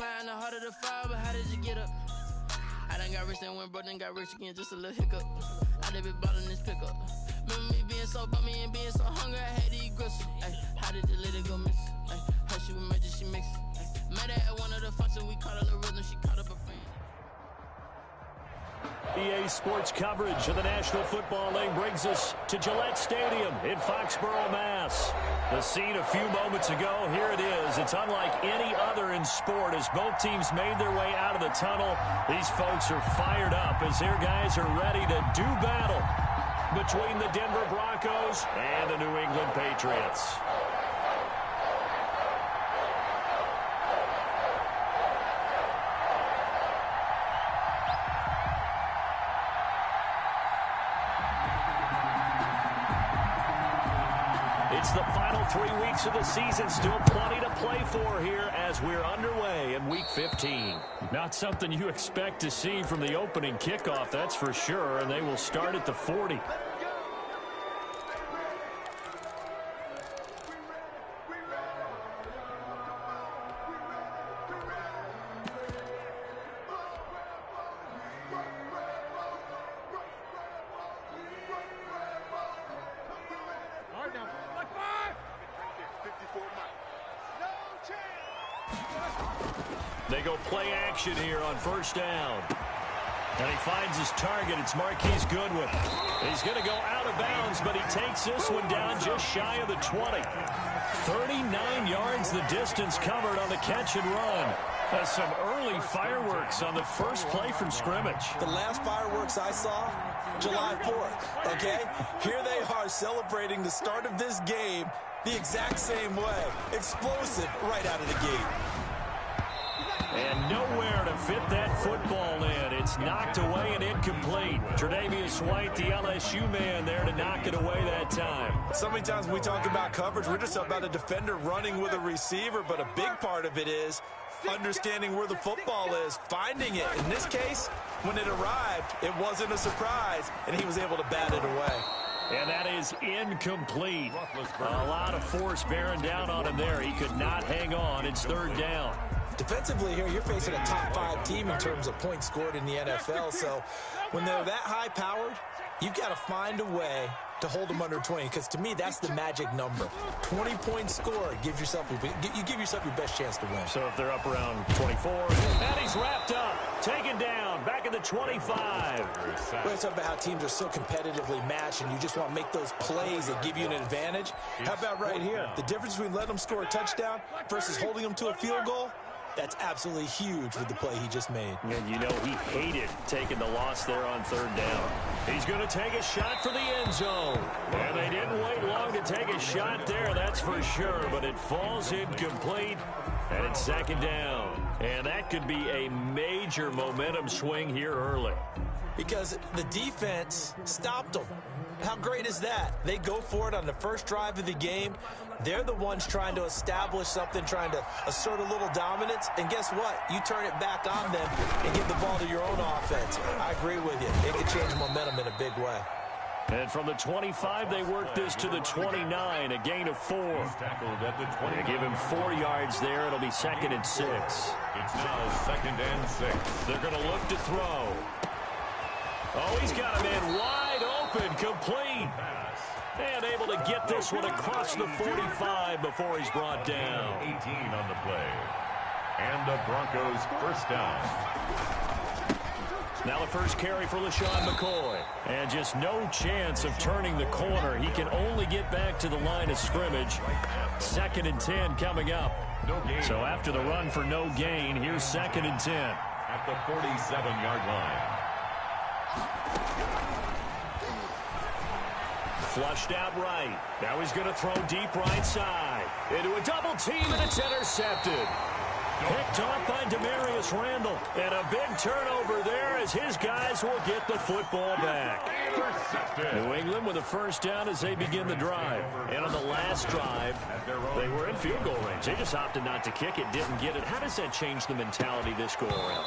climb, the harder the fall, but how did you get up? I done got rich and went broke, then got rich again, just a little hiccup. I done been ballin' this pickup. Remember me being so bummy and being so hungry, I had to eat gristle. Ay, how did the lady go miss? Ay, how she was magic, she mixed. Met her at one of the functions, we caught a little rhythm, she caught up a friend. EA Sports coverage of the National Football League brings us to Gillette Stadium in Foxborough, Mass. The scene a few moments ago, here it is. It's unlike any other in sport as both teams made their way out of the tunnel. These folks are fired up as their guys are ready to do battle between the Denver Broncos and the New England Patriots. It's the final 3 weeks of the season. Still plenty to play for here as we're underway in Week 15. Not something you expect to see from the opening kickoff, that's for sure, and they will start at the 40. They go play action here on first down. And he finds his target. It's Marquise Goodwin. He's going to go out of bounds, but he takes this one down just shy of the 20. 39 yards the distance covered on the catch and run. That's some early fireworks on the first play from scrimmage. The last fireworks I saw, July 4th, okay? Here they are celebrating the start of this game the exact same way. Explosive right out of the gate. And nowhere to fit that football in. It's knocked away and incomplete. Tre'Davious White, the LSU man, there to knock it away that time. So many times when we talk about coverage, we're just about a defender running with a receiver, but a big part of it is understanding where the football is, finding it. In this case, when it arrived, it wasn't a surprise, and he was able to bat it away. And that is incomplete. A lot of force bearing down on him there. He could not hang on. It's third down. Defensively here, you're facing a top-5 team in terms of points scored in the NFL. So when they're that high-powered, you've got to find a way to hold them under 20, because to me, that's the magic number. 20 points scored, you give yourself your best chance to win. So if they're up around 24, and he's wrapped up, taken down, back at the 25. We're talking about how teams are so competitively matched, and you just want to make those plays that give you an advantage. How about right here? The difference between letting them score a touchdown versus holding them to a field goal, that's absolutely huge with the play he just made. And you know he hated taking the loss there on third down. He's going to take a shot for the end zone. And they didn't wait long to take a shot there, that's for sure. But it falls incomplete, and it's second down. And that could be a major momentum swing here early. Because the defense stopped them. How great is that? They go for it on the first drive of the game. They're the ones trying to establish something, trying to assert a little dominance. And guess what? You turn it back on them and give the ball to your own offense. I agree with you. It can change momentum in a big way. And from the 25, they work this to the 29, a gain of 4. They give him 4 yards there. It'll be second and 6. It's now second and 6. They're going to look to throw. Oh, he's got him in wide open, complete. And able to get this one across the 45 before he's brought down. 18 on the play. And the Broncos first down. Now the first carry for LaShawn McCoy. And just no chance of turning the corner. He can only get back to the line of scrimmage. Second and 10 coming up. So after the run for no gain, here's second and 10. At the 47-yard line. Flushed out right. Now he's going to throw deep right side. Into a double team, and it's intercepted. Picked off by Demarius Randall. And a big turnover there as his guys will get the football back. New England with a first down as they begin the drive. And on the last drive, they were in field goal range. They just opted not to kick it, didn't get it. How does that change the mentality this go around?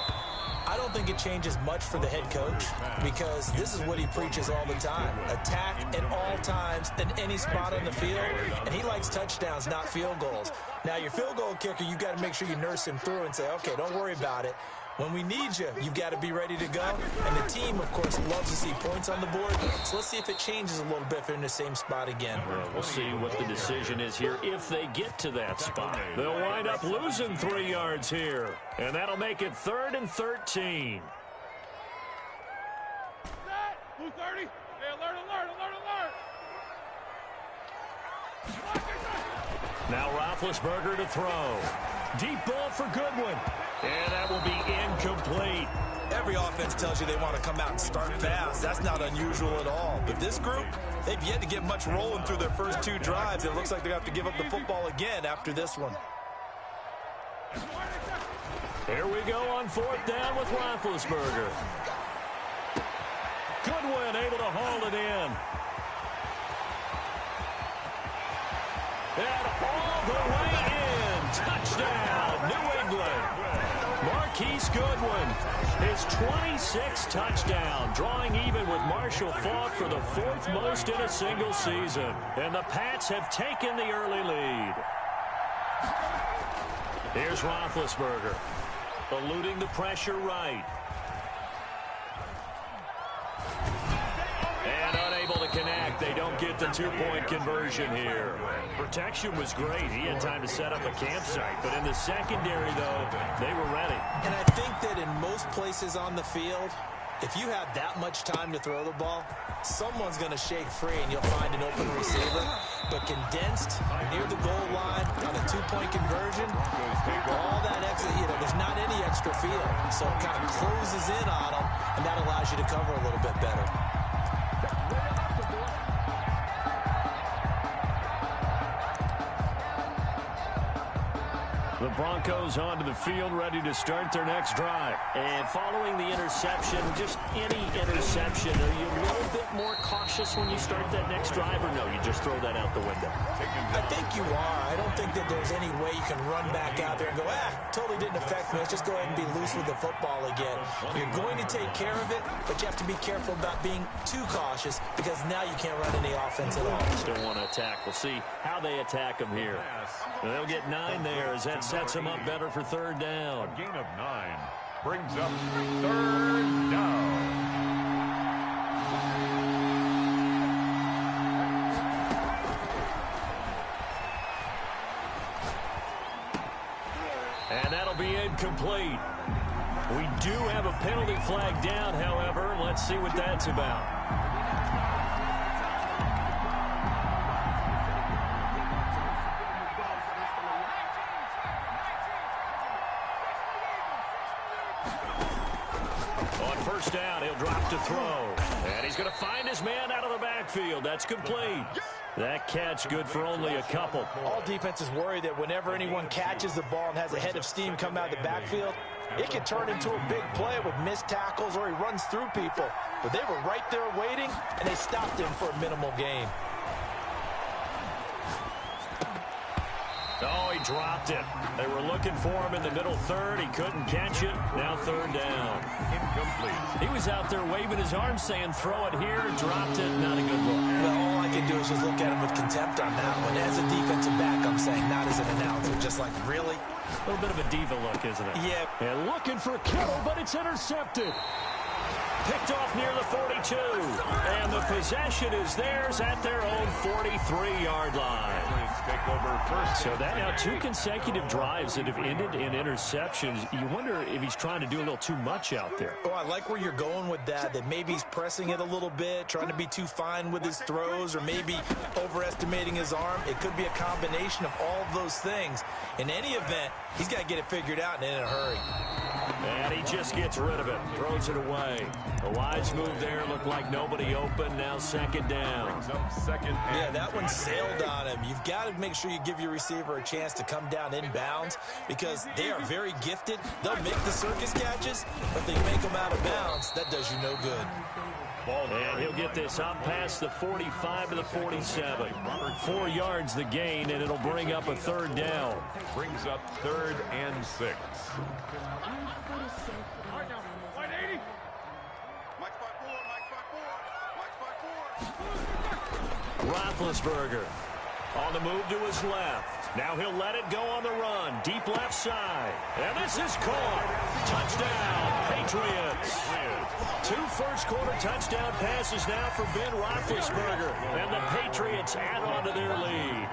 I don't think it changes much for the head coach because this is what he preaches all the time. Attack at all times in any spot on the field, and he likes touchdowns, not field goals. Now, your field goal kicker, you got to make sure you nurse him through and say, okay, don't worry about it. When we need you, you've got to be ready to go. And the team, of course, loves to see points on the board. So let's see if it changes a little bit if they're in the same spot again. Well, we'll see what the decision is here if they get to that spot. They'll wind up losing 3 yards here. And that'll make it 3rd and 13. Blue 30. Hey, alert, alert, alert, alert. Now Roethlisberger to throw. Deep ball for Goodwin. And that will be incomplete. Every offense tells you they want to come out and start fast. That's not unusual at all. But this group, they've yet to get much rolling through their first 2 drives. It looks like they're going to have to give up the football again after this one. Here we go on 4th down with Roethlisberger. Goodwin able to haul it in. And all the way in. Touchdown, New England. Marquise Goodwin, his 26th touchdown, drawing even with Marshall Faulk for the 4th most in a single season. And the Pats have taken the early lead. Here's Roethlisberger, eluding the pressure right. And unable to connect. They don't get the 2-point conversion here. Protection was great. He had time to set up a campsite. But in the secondary, though, they were ready. And I think that in most places on the field, if you have that much time to throw the ball, someone's going to shake free and you'll find an open receiver. But condensed near the goal line on a 2-point conversion, all that extra, there's not any extra field. So it kind of closes in on them, and that allows you to cover a little bit better. The Broncos onto the field, ready to start their next drive. And following the interception, just any interception, are you a little bit more cautious when you start that next drive, or no, you just throw that out the window? I think you are. I don't think that there's any way you can run back out there and go, totally didn't affect me. Let's just go ahead and be loose with the football again. You're going to take care of it, but you have to be careful about being too cautious because now you can't run any offense at all. Still want to attack. We'll see how they attack them here. They'll get 9 there as that sets them up better for 3rd down. A gain of 9 brings up 3rd down. And that'll be incomplete. We do have a penalty flag down, however. Let's see what that's about. On 1st down, he'll drop to throw. And he's going to find his man out of the backfield. That's complete. That catch good for only a couple. All defenses worry that whenever anyone catches the ball and has a head of steam come out of the backfield, it can turn into a big play with missed tackles or he runs through people. But they were right there waiting, and they stopped him for a minimal gain. Oh, he dropped it. They were looking for him in the middle 3rd. He couldn't catch it. Now 3rd down. Incomplete. He was out there waving his arms saying, throw it here. Dropped it. Not a good look. Well, all I can do is just look at him with contempt on that one. As a defensive back, I'm saying, not as an announcer. Just like, really? A little bit of a diva look, isn't it? Yeah. And looking for Kittle, but it's intercepted. Picked off near the 42. And the possession is theirs at their own 43-yard line. Take over first. So that now 2 consecutive drives that have ended in interceptions. You wonder if he's trying to do a little too much out there. Oh, I like where you're going with that maybe he's pressing it a little bit, trying to be too fine with his throws, or maybe overestimating his arm. It could be a combination of all of those things. In any event, he's got to get it figured out and in a hurry. And he just gets rid of it, throws it away. A wise move there, looked like nobody open, now second down. Yeah, that one sailed on him. You've got to make sure you give your receiver a chance to come down inbounds because they are very gifted. They'll make the circus catches, but they make them out of bounds. That does you no good. And he'll get this up past the 45 to the 47. 4 yards the gain, and it'll bring up a third down. Brings up 3rd and 6. Roethlisberger on the move to his left. Now he'll let it go on the run. Deep left side. And this is caught. Touchdown, Patriots. 2 first-quarter touchdown passes now for Ben Roethlisberger. And the Patriots add on to their lead.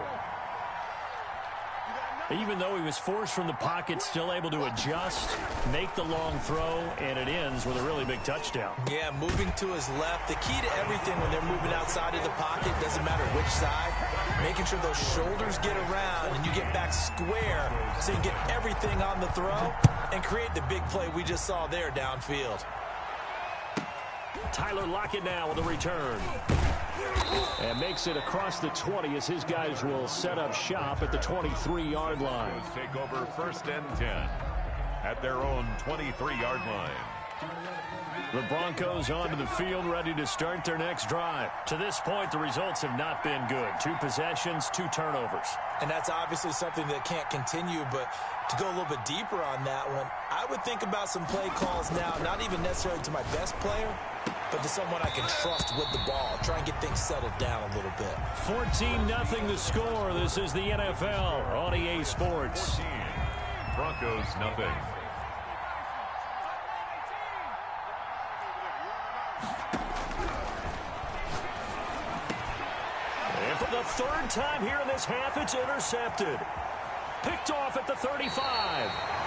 Even though he was forced from the pocket, still able to adjust, make the long throw, and it ends with a really big touchdown. Yeah, moving to his left. The key to everything when they're moving outside of the pocket, doesn't matter which side, making sure those shoulders get around and you get back square so you get everything on the throw and create the big play we just saw there downfield. Tyler Lockett now with a return. And makes it across the 20 as his guys will set up shop at the 23-yard line. Take over 1st and 10 at their own 23-yard line. The Broncos onto the field, ready to start their next drive. To this point, the results have not been good. 2 possessions, 2 turnovers. And that's obviously something that can't continue, but to go a little bit deeper on that one, I would think about some play calls now, not even necessarily to my best player, but to someone I can trust with the ball. Try and get things settled down a little bit. 14-0 the score. This is the NFL on EA Sports. 14. Broncos nothing. And for the 3rd time here in this half, it's intercepted. Picked off at the 35.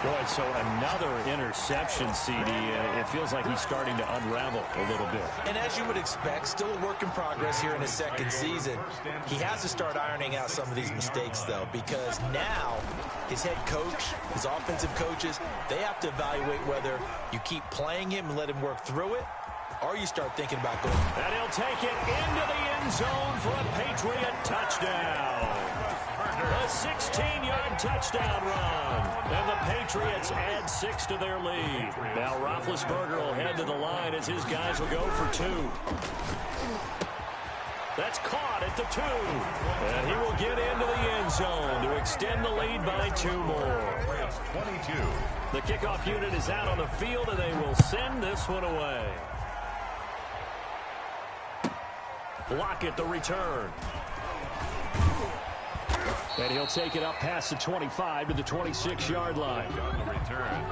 Boy, so another interception, CD. It feels like he's starting to unravel a little bit. And as you would expect, still a work in progress here in his 2nd season. He has to start ironing out some of these mistakes, though, because now his head coach, his offensive coaches, they have to evaluate whether you keep playing him and let him work through it, or you start thinking about going. And he'll take it into the end zone for a Patriot touchdown. A 16-yard touchdown run. And the Patriots add 6 to their lead. Now Roethlisberger will head to the line as his guys will go for 2. That's caught at the 2. And he will get into the end zone to extend the lead by 2 more. 22. The kickoff unit is out on the field, and they will send this one away. Lockett the return. And he'll take it up past the 25 to the 26-yard line. On the return,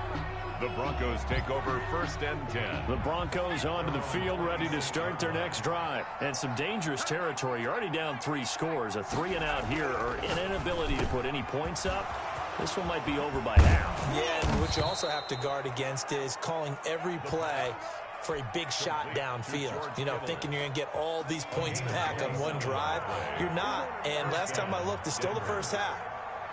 the Broncos take over 1st and 10. The Broncos onto the field, ready to start their next drive. And some dangerous territory. You're already down 3 scores. A 3-and-out here, or an inability to put any points up. This one might be over by half. Yeah, and what you also have to guard against is calling every play for a big shot downfield. You know, thinking you're going to get all these points back on one drive. You're not. And last time I looked, it's still the first half.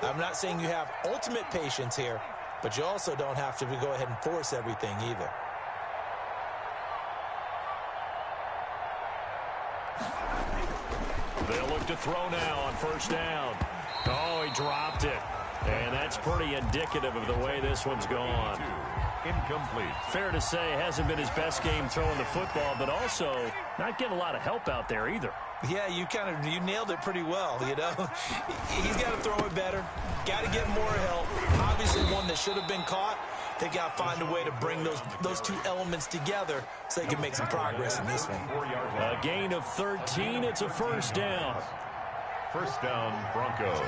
I'm not saying you have ultimate patience here, but you also don't have to go ahead and force everything either. They'll look to throw now on 1st down. Oh, he dropped it. And that's pretty indicative of the way this one's gone. Incomplete. Fair to say, hasn't been his best game throwing the football, but also not getting a lot of help out there either. Yeah, you nailed it pretty well, you know. He's got to throw it better. Got to get more help. Obviously one that should have been caught. They got to find a way to bring those 2 elements together so they can make some progress in this one. A gain of 13. It's a 1st down. 1st down, Broncos.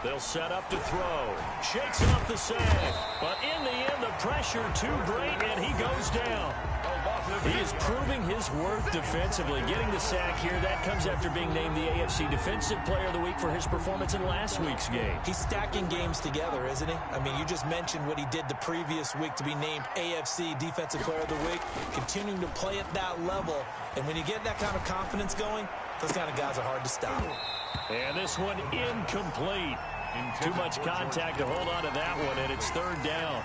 They'll set up to throw. Shakes off the sack. But in the end, the pressure too great, and he goes down. He is proving his worth defensively. Getting the sack here, that comes after being named the AFC Defensive Player of the Week for his performance in last week's game. He's stacking games together, isn't he? I mean, you just mentioned what he did the previous week to be named AFC Defensive Player of the Week, continuing to play at that level. And when you get that kind of confidence going, those kind of guys are hard to stop. And this one incomplete. Too much contact to hold on to that one, and it's third down.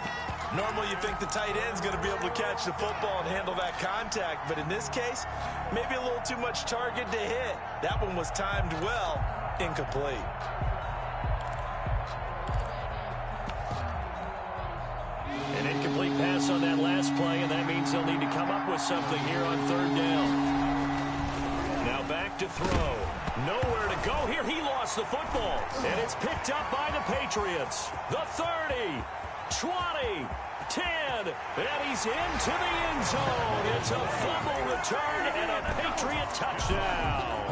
Normally, you think the tight end's going to be able to catch the football and handle that contact, but in this case, maybe a little too much target to hit. That one was timed well, incomplete. An incomplete pass on that last play, and that means they'll need to come up with something here on third down. Now back to throw. Nowhere to go here. He lost the football, and it's picked up by the Patriots. The 30, 20, 10, and he's into the end zone. It's a fumble return and a Patriot touchdown.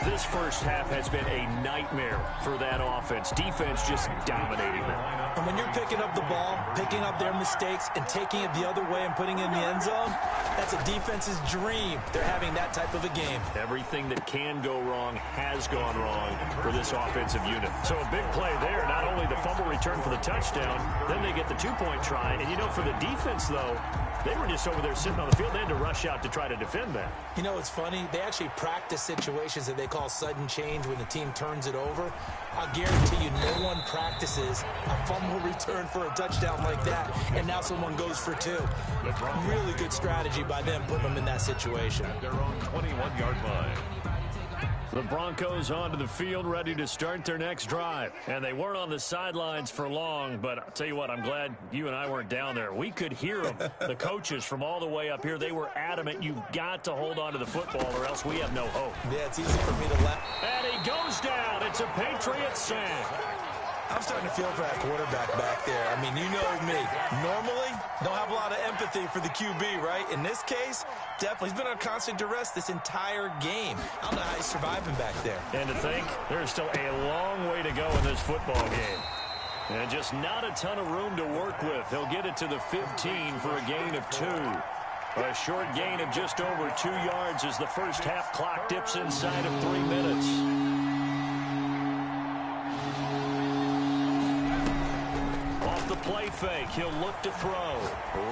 This first half has been a nightmare for that offense. Defense just dominating them. And when you're picking up the ball, picking up their mistakes, and taking it the other way and putting it in the end zone, that's a defense's dream. They're having that type of a game. Everything that can go wrong has gone wrong for this offensive unit. So a big play there. Not only the fumble return for the touchdown, then they get the two-point try. And, you know, for the defense, though, they were just over there sitting on the field. They had to rush out to try to defend that. You know, it's funny. They actually practice situations that they call sudden change when the team turns it over. I'll guarantee you no one practices a fumble return for a touchdown like that, and now someone goes for two. Really good strategy by them putting them in that situation. At their own 21-yard line. The Broncos onto the field, ready to start their next drive. And they weren't on the sidelines for long, but I'll tell you what, I'm glad you and I weren't down there. We could hear them, the coaches from all the way up here. They were adamant, you've got to hold on to the football or else we have no hope. Yeah, it's easy for me to laugh. And he goes down. It's a Patriot sack. I'm starting to feel for that quarterback back there. I mean, you know me. Normally, don't have a lot of empathy for the QB, right? In this case, definitely. He's been on constant duress this entire game. I don't know how he's surviving back there. And to think, there's still a long way to go in this football game. And just not a ton of room to work with. He'll get it to the 15 for a gain of 2. A short gain of just over 2 yards as the first half clock dips inside of 3 minutes. The play fake. He'll look to throw.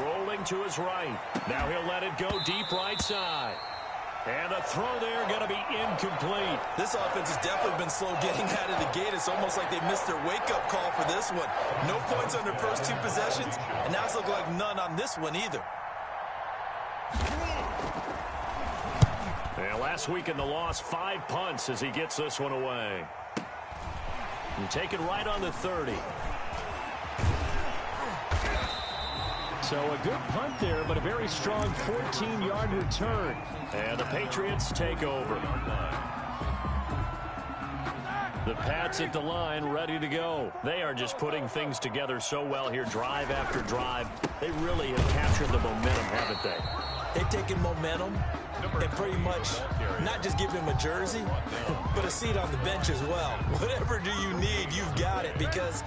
Rolling to his right. Now he'll let it go deep right side. And the throw there going to be incomplete. This offense has definitely been slow getting out of the gate. It's almost like they missed their wake-up call for this one. No points on their first 2 possessions, and now it's looking like none on this one either. And last week in the loss, 5 punts as he gets this one away. And taken right on the 30. So a good punt there, but a very strong 14-yard return. And the Patriots take over. The Pats at the line, ready to go. They are just putting things together so well here, drive after drive. They really have captured the momentum, haven't they? They've taken momentum and pretty much not just give him a jersey, but a seat on the bench as well. Whatever do you need, you've got it, because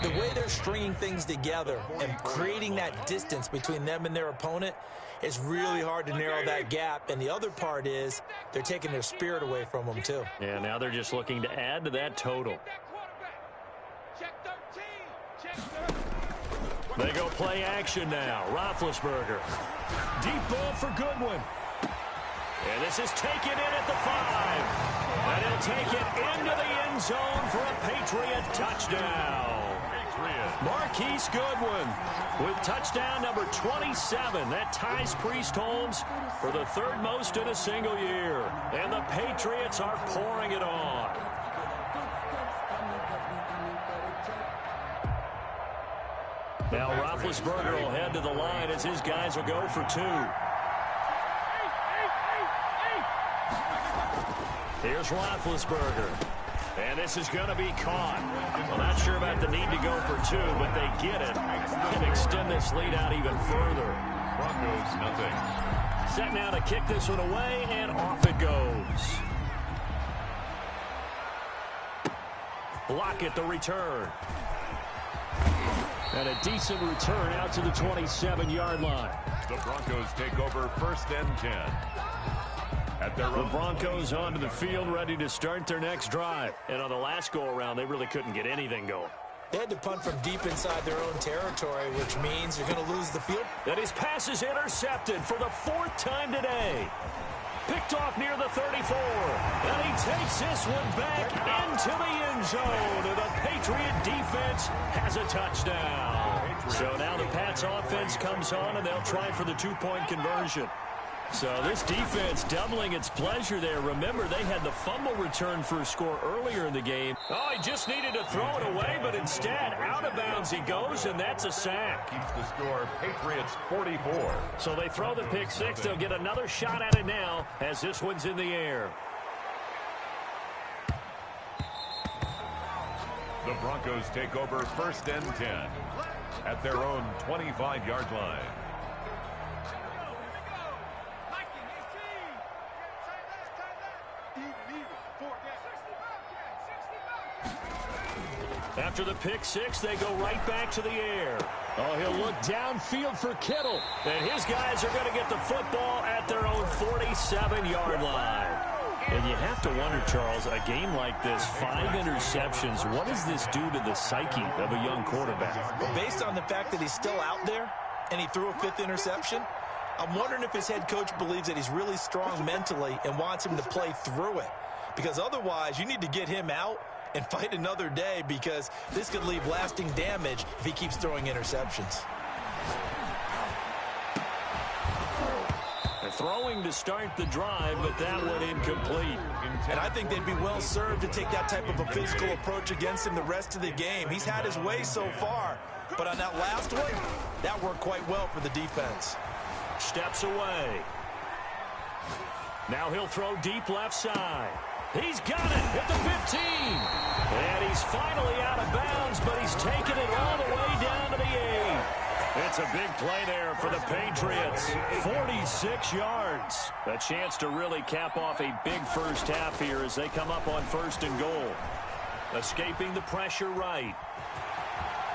the way they're stringing things together and creating that distance between them and their opponent, it's really hard to narrow that gap. And the other part is they're taking their spirit away from them, too. Yeah, now they're just looking to add to that total. They go play action now. Roethlisberger. Deep ball for Goodwin. And this is taken in at the 5. And he'll take it into the end zone for a Patriot touchdown. Marquise Goodwin with touchdown number 27. That ties Priest Holmes for the 3rd most in a single year. And the Patriots are pouring it on. Now Roethlisberger will head to the line as his guys will go for 2. Here's Roethlisberger. And this is going to be caught. Well, not sure about the need to go for 2, but they get it and extend this lead out even further. Broncos, nothing. Set now to kick this one away, and off it goes. Lockett the return. And a decent return out to the 27-yard line. The Broncos take over 1st and 10. The Broncos onto the field, ready to start their next drive. And on the last go-around, they really couldn't get anything going. They had to punt from deep inside their own territory, which means you're going to lose the field. And his pass is intercepted for the 4th time today. Picked off near the 34. And he takes this one back into the end zone. And the Patriot defense has a touchdown. So now the Pats offense comes on, and they'll try for the two-point conversion. So this defense doubling its pleasure there. Remember, they had the fumble return for a score earlier in the game. Oh, he just needed to throw it away, but instead, out of bounds he goes, and that's a sack. Keeps the score, Patriots 44. So they throw the pick six. They'll get another shot at it now as this one's in the air. The Broncos take over 1st and 10 at their own 25-yard line. After the pick six, they go right back to the air. Oh, he'll look downfield for Kittle. And his guys are going to get the football at their own 47-yard line. And you have to wonder, Charles, a game like this, 5 interceptions, what does this do to the psyche of a young quarterback? Well, based on the fact that he's still out there and he threw a 5th interception, I'm wondering if his head coach believes that he's really strong mentally and wants him to play through it. Because otherwise, you need to get him out and fight another day, because this could leave lasting damage if he keeps throwing interceptions. They're throwing to start the drive, but that one incomplete. And I think they'd be well served to take that type of a physical approach against him the rest of the game. He's had his way so far, but on that last one, that worked quite well for the defense. Steps away. Now he'll throw deep left side. He's got it at the 15. And he's finally out of bounds, but he's taken it all the way down to the 8. It's a big play there for the Patriots. 46 yards. A chance to really cap off a big first half here as they come up on 1st and goal. Escaping the pressure right.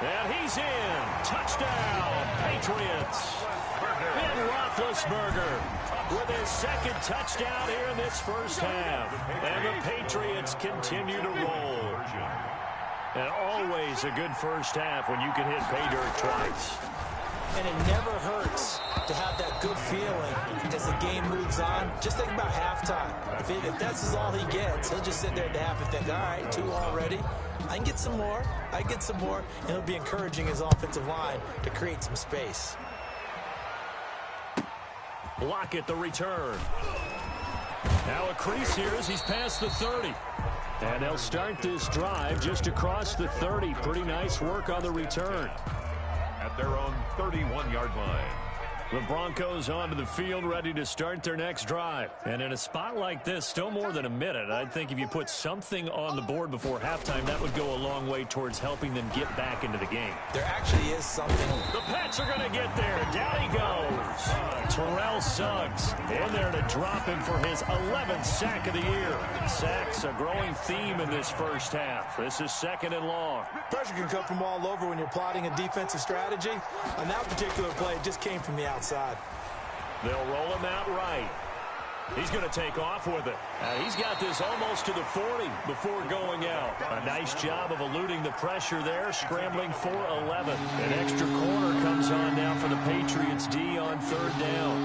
And he's in. Touchdown, Patriots. Ben Roethlisberger with his 2nd touchdown here in this first half. And the Patriots continue to roll. And always a good first half when you can hit pay dirt twice. And it never hurts to have that good feeling as the game moves on. Just think about halftime. If that's all he gets, he'll just sit there at the half and think, all right, 2 already. I can get some more. I can get some more. And he'll be encouraging his offensive line to create some space. Lockett the return. Now a crease here as he's past the 30. And they'll start this drive just across the 30. Pretty nice work on the return. At their own 31-yard line. The Broncos onto the field, ready to start their next drive. And in a spot like this, still more than a minute, I think if you put something on the board before halftime, that would go a long way towards helping them get back into the game. There actually is something. The Pats are going to get there. Down he goes. Terrell Suggs in there to drop him for his 11th sack of the year. Sacks a growing theme in this first half. This is 2nd and long. Pressure can come from all over when you're plotting a defensive strategy. On that particular play, it just came from the outside. They'll roll him out right. He's going to take off with it. He's got this almost to the 40 before going out. A nice job of eluding the pressure there, scrambling for 11. An extra corner comes on now for the Patriots D on 3rd down.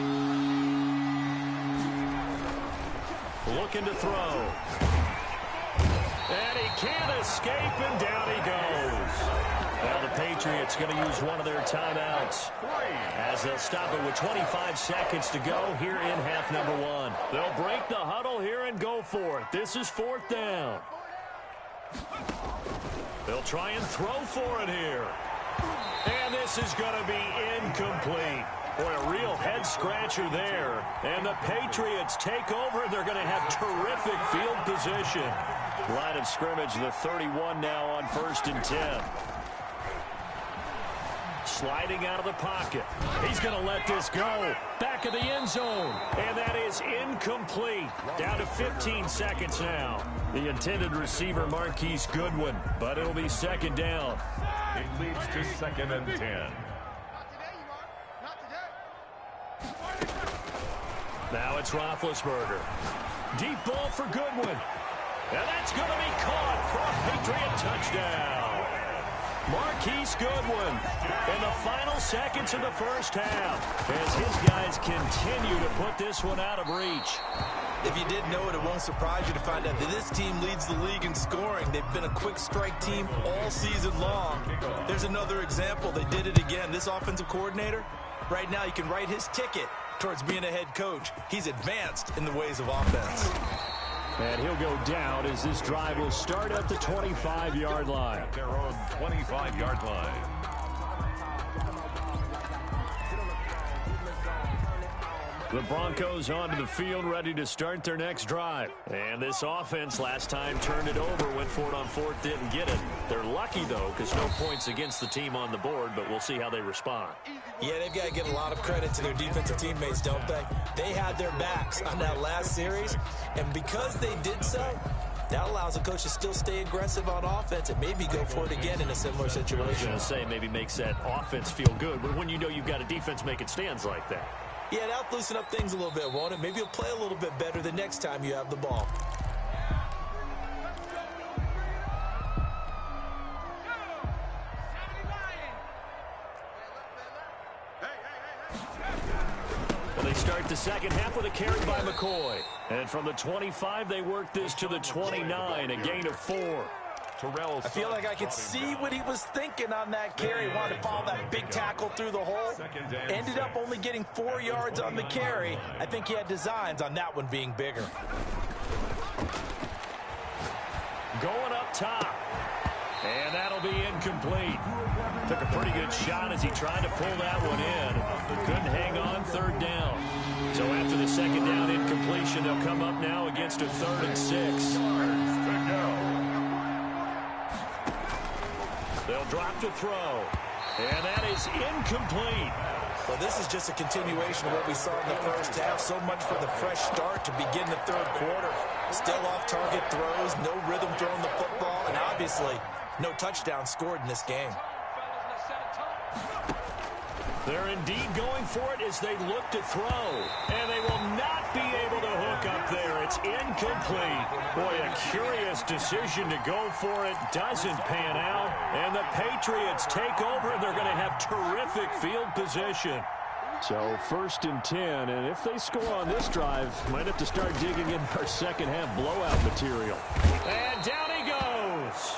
Looking to throw. And he can't escape, and down he goes. Well, the Patriots going to use one of their timeouts as they'll stop it with 25 seconds to go here in half number 1. They'll break the huddle here and go for it. This is 4th down. They'll try and throw for it here. And this is going to be incomplete. Boy, a real head-scratcher there. And the Patriots take over, and they're going to have terrific field position. Line of scrimmage, the 31 now on 1st and 10. Sliding out of the pocket. He's going to let this go. Back of the end zone. And that is incomplete. Down to 15 seconds now. The intended receiver, Marquise Goodwin. But it'll be 2nd down. It leads to 2nd and 10. Now it's Roethlisberger. Deep ball for Goodwin. And that's going to be caught for a Patriot touchdown. Marquise Goodwin in the final seconds of the first half as his guys continue to put this one out of reach. If you didn't know it, it won't surprise you to find out that this team leads the league in scoring. They've been a quick strike team all season long. There's another example. They did it again. This offensive coordinator, right now you can write his ticket towards being a head coach. He's advanced in the ways of offense. And he'll go down as this drive will start at the 25-yard line. At their own 25-yard line. The Broncos onto the field, ready to start their next drive. And this offense last time turned it over, went for it on fourth, didn't get it. They're lucky, though, because no points against the team on the board, but we'll see how they respond. Yeah, they've got to give a lot of credit to their defensive teammates, don't they? They had their backs on that last series, and because they did so, that allows the coach to still stay aggressive on offense and maybe go for it again in a similar situation. I was going to say maybe makes that offense feel good, but when you know you've got a defense making stands like that. Yeah, that'll loosen up things a little bit, won't it? Maybe you'll play a little bit better the next time you have the ball. Well, they start the second half with a carry by McCoy. And from the 25, they work this to the 29, a gain of 4. I feel like I could see what he was thinking on that carry. Wanted to follow that big tackle through the hole. Ended up only getting 4 yards on the carry. I think he had designs on that one being bigger. Going up top. And that'll be incomplete. Took a pretty good shot as he tried to pull that one in. Couldn't hang on third down. So after the second down incompletion, they'll come up now against a 3rd and 6. They'll drop to throw. And that is incomplete. Well, this is just a continuation of what we saw in the first half. So much for the fresh start to begin the third quarter. Still off-target throws, no rhythm throwing the football, and obviously no touchdown scored in this game. They're indeed going for it as they look to throw. And they will not be able to hook up there. It's incomplete. Boy, a curious decision to go for it. Doesn't pan out. And the Patriots take over, and they're going to have terrific field position. So 1st and 10, and if they score on this drive, might have to start digging in our second half blowout material. And down he goes.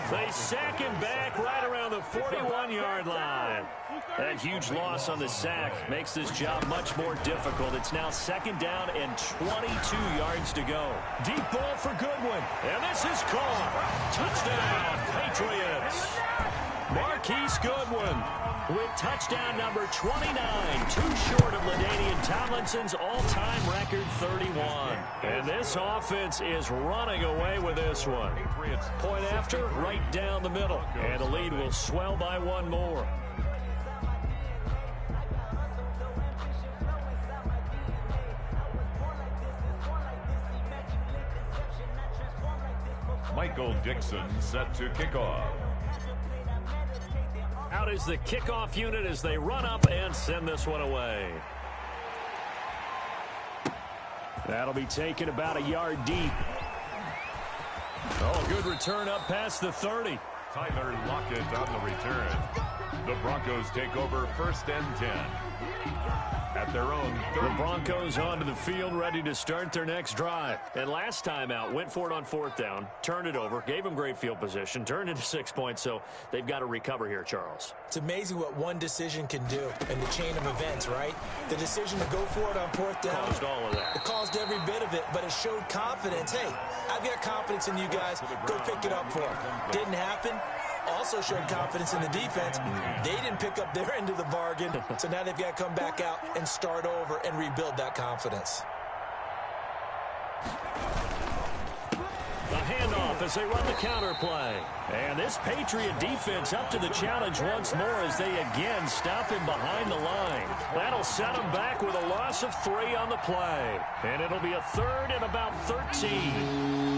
They sack him back right around the 41-yard line. That huge loss on the sack makes this job much more difficult. It's now 2nd down and 22 yards to go. Deep ball for Goodwin. And this is caught. Touchdown, Patriots. Marquise Goodwin with touchdown number 29. Too short of LaDainian Tomlinson's all-time record 31. And this offense is running away with this one. Point after, right down the middle. And the lead will swell by 1 more. Michael Dixon set to kick off. Out is the kickoff unit as they run up and send this one away. That'll be taken about a yard deep. Oh, good return up past the 30. Tyler Lockett on the return. The Broncos take over 1st and 10. At their own 30. The Broncos onto the field, ready to start their next drive. And last time out, went for it on 4th down, turned it over, gave them great field position, turned into 6 points, so they've got to recover here, Charles. It's amazing what one decision can do in the chain of events, right? The decision to go for it on 4th down. Caused all of that. It caused every bit of it, but it showed confidence. Hey, I've got confidence in you guys. Go pick it up for them. Didn't happen. Also showed confidence in the defense. They didn't pick up their end of the bargain, so now they've got to come back out and start over and rebuild that confidence. The handoff as they run the counter play. And this Patriot defense up to the challenge once more as they again stop him behind the line. That'll set him back with a loss of 3 on the play. And it'll be a 3rd and about 13.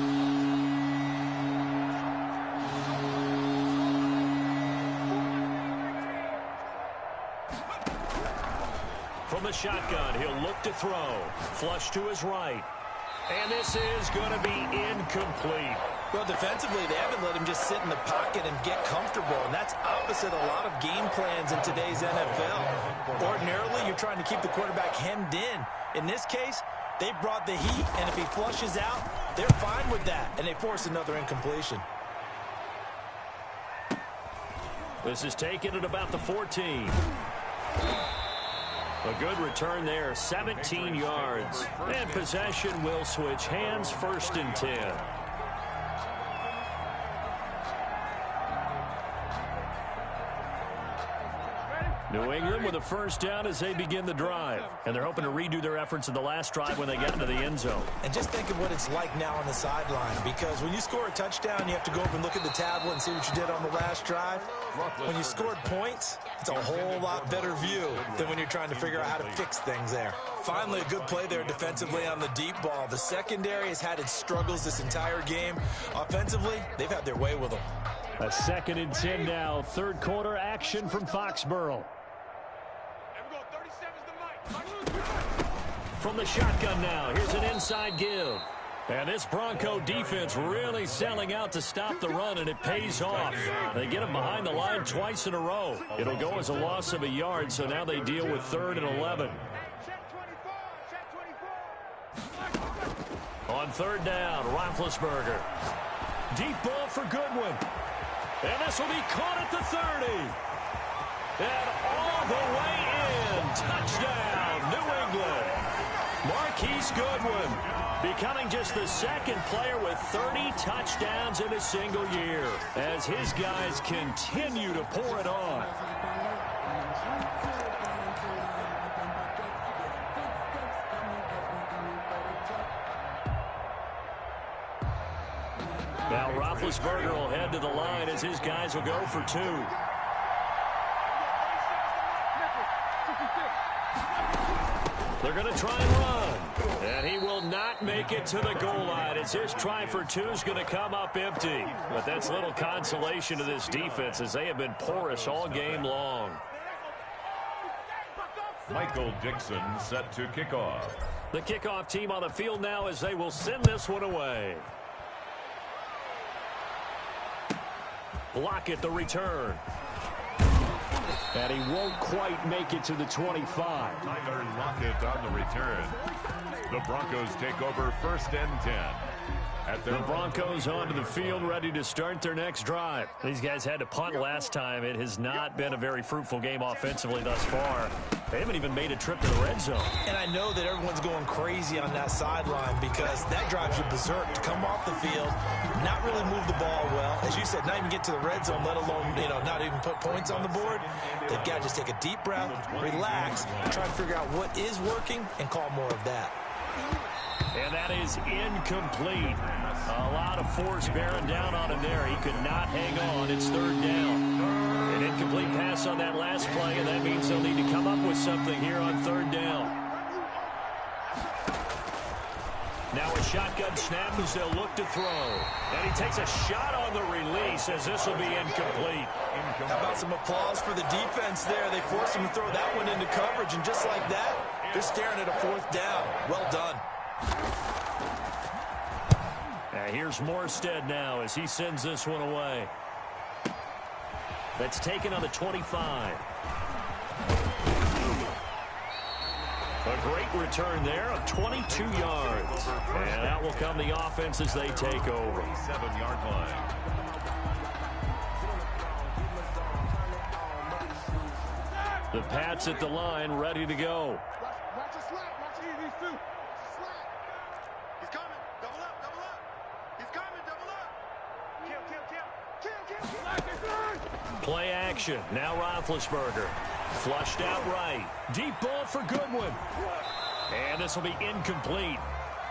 From the shotgun, he'll look to throw. Flush to his right. And this is going to be incomplete. Well, defensively, they haven't let him just sit in the pocket and get comfortable, and that's opposite a lot of game plans in today's NFL. Ordinarily, you're trying to keep the quarterback hemmed in. In this case, they brought the heat, and if he flushes out, they're fine with that, and they force another incompletion. This is taken at about the 14. A good return there, 17 yards. And possession will switch hands, 1st and 10. New England with a 1st down as they begin the drive. And they're hoping to redo their efforts in the last drive when they get into the end zone. And just think of what it's like now on the sideline, because when you score a touchdown, you have to go up and look at the tablet and see what you did on the last drive. When you scored points, it's a whole lot better view than when you're trying to figure out how to fix things there. Finally, a good play there defensively on the deep ball. The secondary has had its struggles this entire game. Offensively, they've had their way with them. A 2nd and 10 now. 3rd quarter action from Foxborough. From the shotgun now, here's an inside give. And this Bronco defense really selling out to stop the run, and it pays off. They get him behind the line twice in a row. It'll go as a loss of a yard, so now they deal with 3rd and 11. On 3rd down, Roethlisberger. Deep ball for Goodwin. And this will be caught at the 30. And all the way in. Touchdown, New England. Marquise Goodwin becoming just the 2nd player with 30 touchdowns in a single year as his guys continue to pour it on. Now Roethlisberger will head to the line as his guys will go for 2. They're going to try and run. And he will not make it to the goal line as his try for 2 is going to come up empty. But that's little consolation to this defense as they have been porous all game long. Michael Dixon set to kickoff. The kickoff team on the field now as they will send this one away. Block it, the return. And he won't quite make it to the 25. Tyler Lockett on the return. The Broncos take over 1st and 10. The Broncos onto the field, ready to start their next drive. These guys had to punt last time. It has not been a very fruitful game offensively thus far. They haven't even made a trip to the red zone. And I know that everyone's going crazy on that sideline because that drives you berserk to come off the field, not really move the ball well. As you said, not even get to the red zone, let alone, not even put points on the board. They've got to just take a deep breath, relax, try to figure out what is working and call more of that. And that is incomplete. A lot of force bearing down on him there. He could not hang on. It's 3rd down. An incomplete pass on that last play, and that means they'll need to come up with something here on 3rd down. Now a shotgun snap as they'll look to throw. And he takes a shot on the release as this will be incomplete. How about some applause for the defense there? They forced him to throw that one into coverage, and just like that, they're staring at a 4th down. Well done. Here's Morstead now as he sends this one away. That's taken on the 25. A great return there of 22 yards. And out will come the offense as they take over. 7-yard line. The Pats at the line, ready to go. Watch the slap. Watch these 2. Slap. He's coming. Double up. Double up. He's coming. Double up. Kill. Play action. Now Roethlisberger. Flushed out right. Deep ball for Goodwin. And this will be incomplete.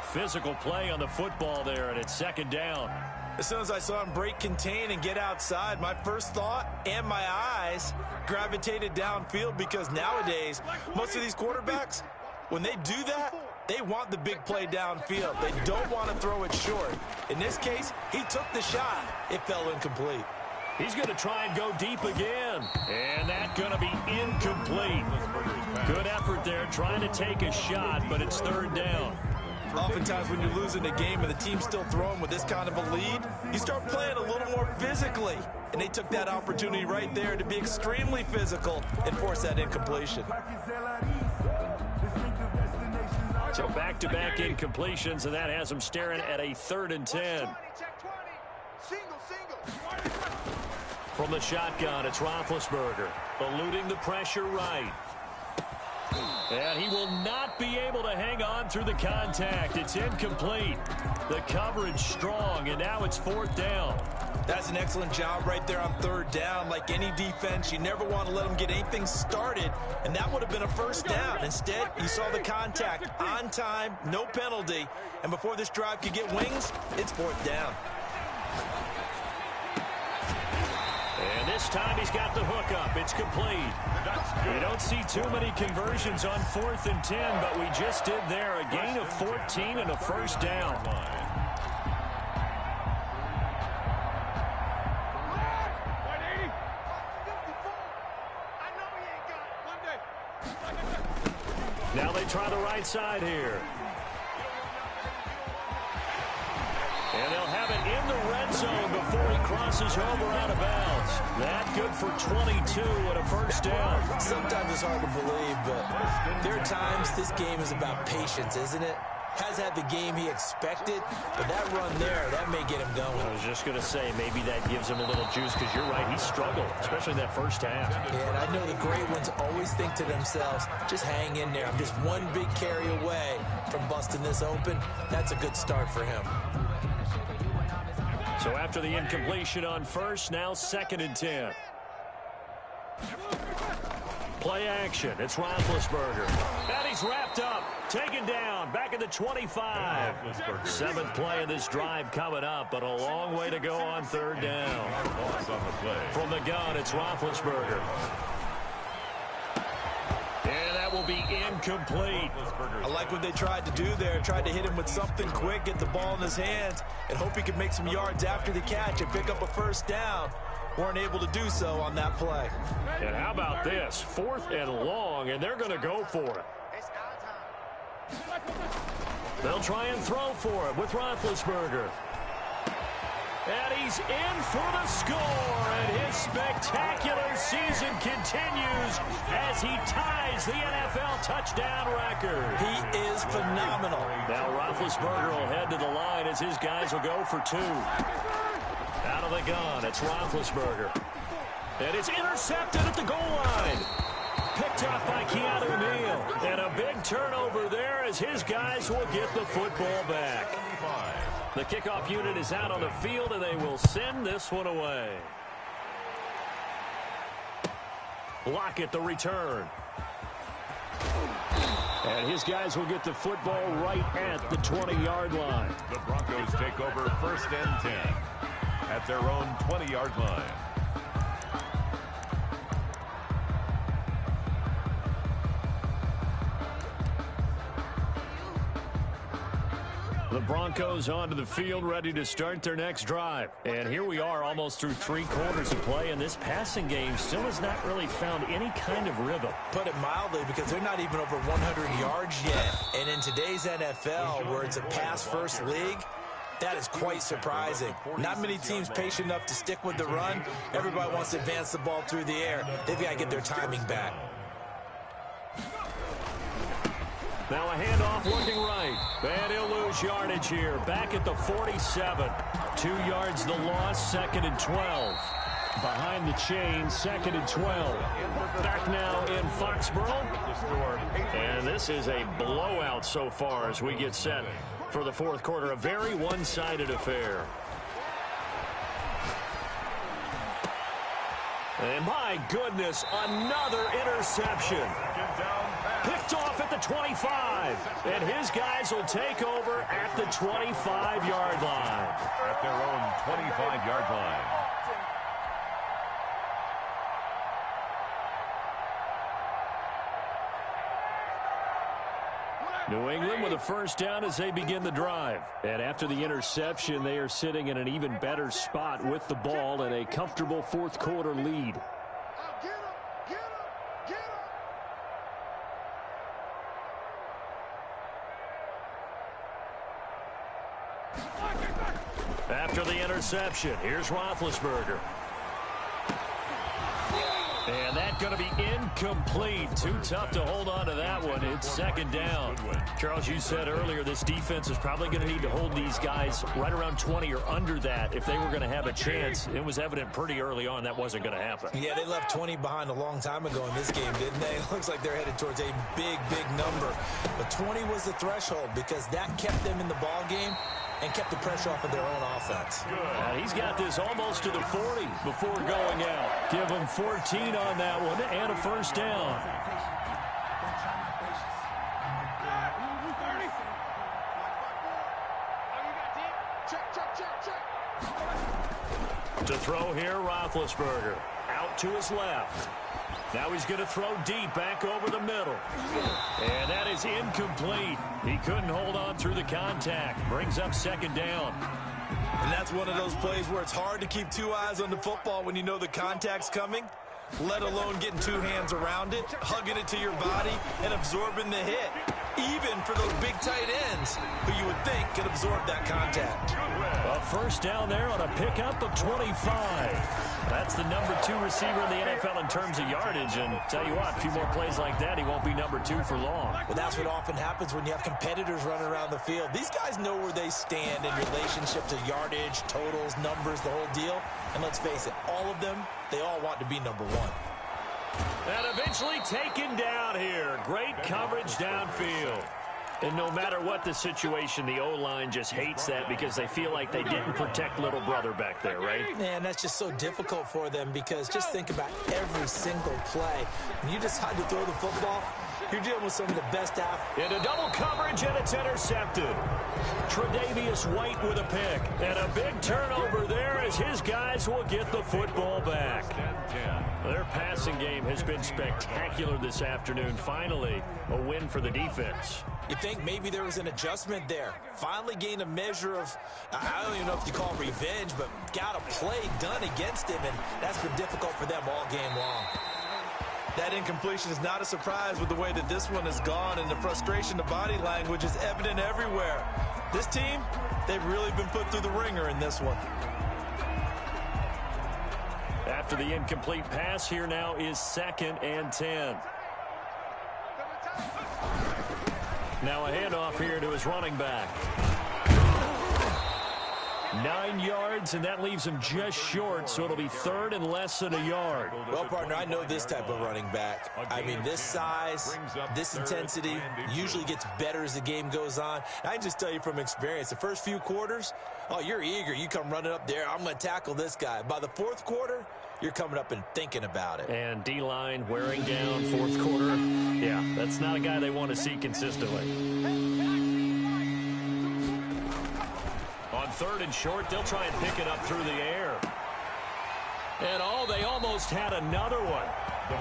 Physical play on the football there, and it's 2nd down. As soon as I saw him break contain and get outside, my first thought and my eyes gravitated downfield because nowadays, most of these quarterbacks, when they do that, they want the big play downfield. They don't want to throw it short. In this case, he took the shot. It fell incomplete. He's going to try and go deep again. And that's going to be incomplete. Good effort there trying to take a shot, but it's 3rd down. Oftentimes when you're losing a game and the team's still throwing with this kind of a lead, you start playing a little more physically. And they took that opportunity right there to be extremely physical and force that incompletion. So back-to-back incompletions, and that has them staring at a 3rd and 10. From the shotgun, it's Roethlisberger, eluding the pressure right. And he will not be able to hang on through the contact. It's incomplete. The coverage strong, and now it's 4th down. That's an excellent job right there on 3rd down. Like any defense, you never want to let them get anything started, and that would have been a 1st down. Instead, you saw the contact on time, no penalty, and before this drive could get wings, it's 4th down. And this time he's got the hook up. It's complete. We don't see too many conversions on 4th and 10, but we just did there. A gain of 14 and a 1st down. Now they try the right side here. And they'll have it in the red zone before he crosses over out of bounds. That good for 22 and a 1st down. Sometimes it's hard to believe, but there are times this game is about patience, isn't it? Has had the game he expected, but that run there, that may get him going. I was just going to say, maybe that gives him a little juice, because you're right, he struggled, especially in that 1st half. Yeah, and I know the great ones always think to themselves, just hang in there. I'm just one big carry away from busting this open. That's a good start for him. So after the incompletion on 1st, now 2nd and 10. Play action. It's Roethlisberger. And he's wrapped up. Taken down. Back at the 25. 7th play of this drive coming up, but a long way to go on 3rd down. From the gun, it's Roethlisberger. And that will be incomplete. I like what they tried to do there. Tried to hit him with something quick, get the ball in his hands, and hope he could make some yards after the catch and pick up a 1st down. Weren't able to do so on that play. And how about this? 4th and long, and they're going to go for it. They'll try and throw for it with Roethlisberger. And he's in for the score, and his spectacular season continues as he ties the NFL touchdown record. He is phenomenal. Now Roethlisberger will head to the line as his guys will go for 2. Out of the gun, it's Roethlisberger. And it's intercepted at the goal line. Picked up by Keanu Neal. And a big turnover there as his guys will get the football back. The kickoff unit is out on the field, and they will send this one away. Lockett the return. And his guys will get the football right at the 20-yard line. The Broncos take over 1st and 10 at their own 20-yard line. The Broncos onto the field, ready to start their next drive. And here we are almost through 3 quarters of play, and this passing game still has not really found any kind of rhythm. Put it mildly, because they're not even over 100 yards yet. And in today's NFL, where it's a pass-first league, that is quite surprising. Not many teams patient enough to stick with the run. Everybody wants to advance the ball through the air. They've got to get their timing back. Now a handoff looking right. And he'll lose yardage here. Back at the 47. 2 yards the loss, 2nd and 12. Behind the chain, 2nd and 12. Back now in Foxborough. And this is a blowout so far as we get set for the 4th quarter. A very one-sided affair. And my goodness, another interception. Picked off at the 25. And his guys will take over at the 25-yard line. At their own 25-yard line. New England with a 1st down as they begin the drive. And after the interception, they are sitting in an even better spot with the ball and a comfortable 4th quarter lead. interception. Here's Roethlisberger. And that's going to be incomplete. Too tough to hold on to that one. It's second down. Charles, you said earlier this defense is probably going to need to hold these guys right around 20 or under that if they were going to have a chance. It was evident pretty early on that wasn't going to happen. Yeah, they left 20 behind a long time ago in this game, didn't they? It looks like they're headed towards a big, big number. But 20 was the threshold because that kept them in the ball game and kept the pressure off of their own offense. And he's got this almost to the 40 before going out. Give him 14 on that one and a first down. To throw here, Roethlisberger. Out to his left. Now he's going to throw deep back over the middle. And that is incomplete. He couldn't hold on through the contact. Brings up second down. And that's one of those plays where it's hard to keep two eyes on the football when you know the contact's coming, let alone getting two hands around it, hugging it to your body, and absorbing the hit. Even for those big tight ends who you would think could absorb that contact. A first down there on a pickup of 25. That's the number 2 receiver in the NFL in terms of yardage. And tell you what, a few more plays like that, he won't be number 2 for long. Well, that's what often happens when you have competitors running around the field. These guys know where they stand in relationship to yardage, totals, numbers, the whole deal. And let's face it, all of them, they all want to be number 1. And eventually taken down here. Great coverage downfield. And no matter what the situation, the O-line just hates that because they feel like they didn't protect little brother back there, right? Man, that's just so difficult for them because just think about every single play. When you decide to throw the football, you're dealing with some of the best athletes. Into double coverage, and it's intercepted. Tre'Davious White with a pick. And a big turnover there as his guys will get the football back. Their passing game has been spectacular this afternoon. Finally, a win for the defense. You think maybe there was an adjustment there. Finally gained a measure of, I don't even know if you call it revenge, but got a play done against him, and that's been difficult for them all game long. That incompletion is not a surprise with the way that this one has gone, and the frustration, the body language is evident everywhere. This team, they've really been put through the ringer in this one. After the incomplete pass, here now is 2nd and 10. Now a handoff here to his running back. 9 yards, and that leaves him just short, so it'll be 3rd and less than a yard. Well, partner, I know this type of running back. I mean, this size, this intensity usually gets better as the game goes on. I can just tell you from experience, the first few quarters, oh, you're eager. You come running up there, I'm going to tackle this guy. By the 4th quarter, you're coming up and thinking about it. And D-line wearing down 4th quarter. Yeah, that's not a guy they want to see consistently. On 3rd and short, they'll try and pick it up through the air. And they almost had another one.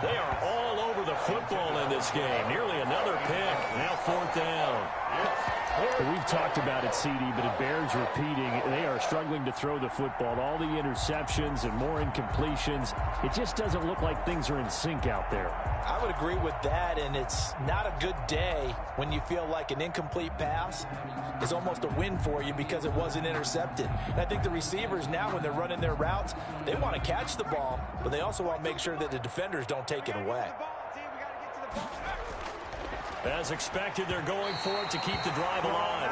They are all over the football in this game. Nearly another pick. Now 4th down. We've talked about it, CD, but it bears repeating. They are struggling to throw the football. All the interceptions and more incompletions. It just doesn't look like things are in sync out there. I would agree with that, and it's not a good day when you feel like an incomplete pass is almost a win for you because it wasn't intercepted. And I think the receivers now, when they're running their routes, they want to catch the ball, but they also want to make sure that the defenders don't take it away. As expected, they're going for it to keep the drive alive.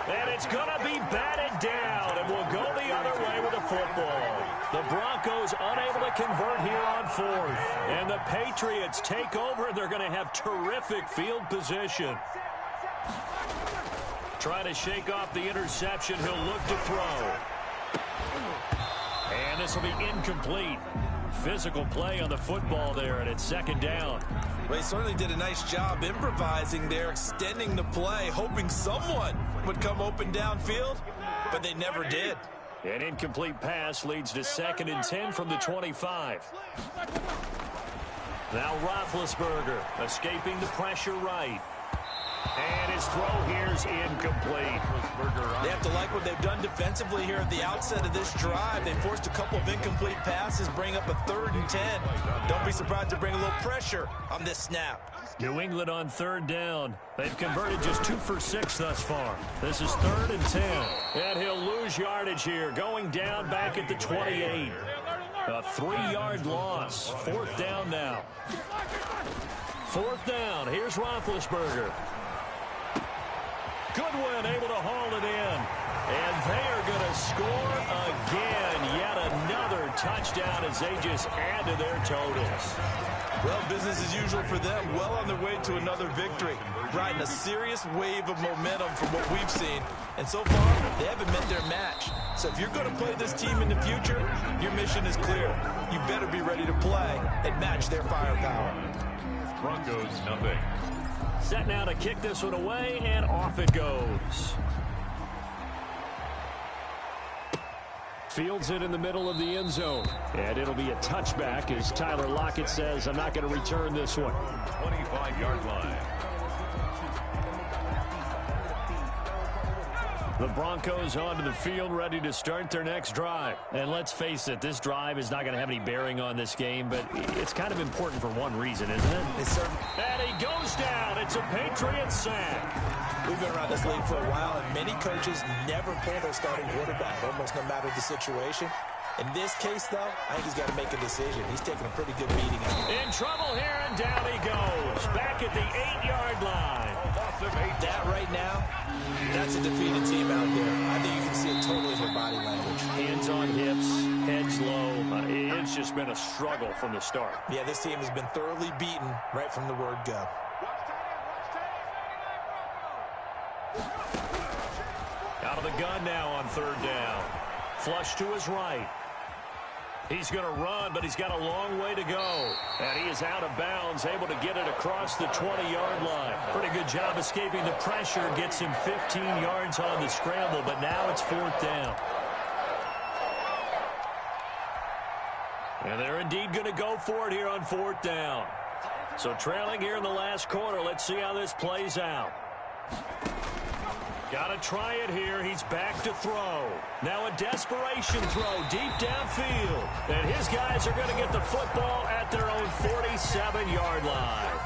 And it's going to be batted down, and will go the other way with the football. The Broncos unable to convert here on 4th. And the Patriots take over, and they're going to have terrific field position. Trying to shake off the interception. He'll look to throw. And this will be incomplete. Physical play on the football there, and it's 2nd down. Well, he certainly did a nice job improvising there, extending the play, hoping someone would come open downfield, but they never did. An incomplete pass leads to 2nd and 10 from the 25. Now Roethlisberger escaping the pressure right. And his throw here's incomplete. They have to like what they've done defensively here at the outset of this drive. They forced a couple of incomplete passes, bring up a 3rd and 10. Don't be surprised to bring a little pressure on this snap. New England on 3rd down. They've converted just 2 for 6 thus far. This is 3rd and 10. And he'll lose yardage here, going down back at the 28. A 3-yard loss. 4th down now. 4th down. Here's Roethlisberger. Goodwin able to haul it in. And they are going to score again. Yet another touchdown as they just add to their totals. Well, business as usual for them. Well on their way to another victory. Riding a serious wave of momentum from what we've seen. And so far, they haven't met their match. So if you're going to play this team in the future, your mission is clear. You better be ready to play and match their firepower. Broncos, nothing. Set now to kick this one away, and off it goes. Fields it in the middle of the end zone. And it'll be a touchback as Tyler Lockett says, I'm not going to return this one. 25-yard line. The Broncos onto the field, ready to start their next drive. And let's face it, this drive is not going to have any bearing on this game, but it's kind of important for one reason, isn't it? And he goes down. It's a Patriot sack. We've been around this league for a while, and many coaches never pull their starting quarterback, almost no matter the situation. In this case, though, I think he's got to make a decision. He's taking a pretty good beating. In trouble here, and down he goes. Back at the 8-yard line. That right now, that's a defeated team out there. I think you can see it totally in their body language. Hands on hips, heads low. It's just been a struggle from the start. Yeah, this team has been thoroughly beaten right from the word go. Out of the gun now on 3rd down. Flush to his right. He's going to run, but he's got a long way to go. And he is out of bounds, able to get it across the 20-yard line. Pretty good job escaping the pressure. Gets him 15 yards on the scramble, but now it's 4th down. And they're indeed going to go for it here on 4th down. So trailing here in the last quarter. Let's see how this plays out. Got to try it here. He's back to throw. Now a desperation throw deep downfield. And his guys are going to get the football at their own 47-yard line.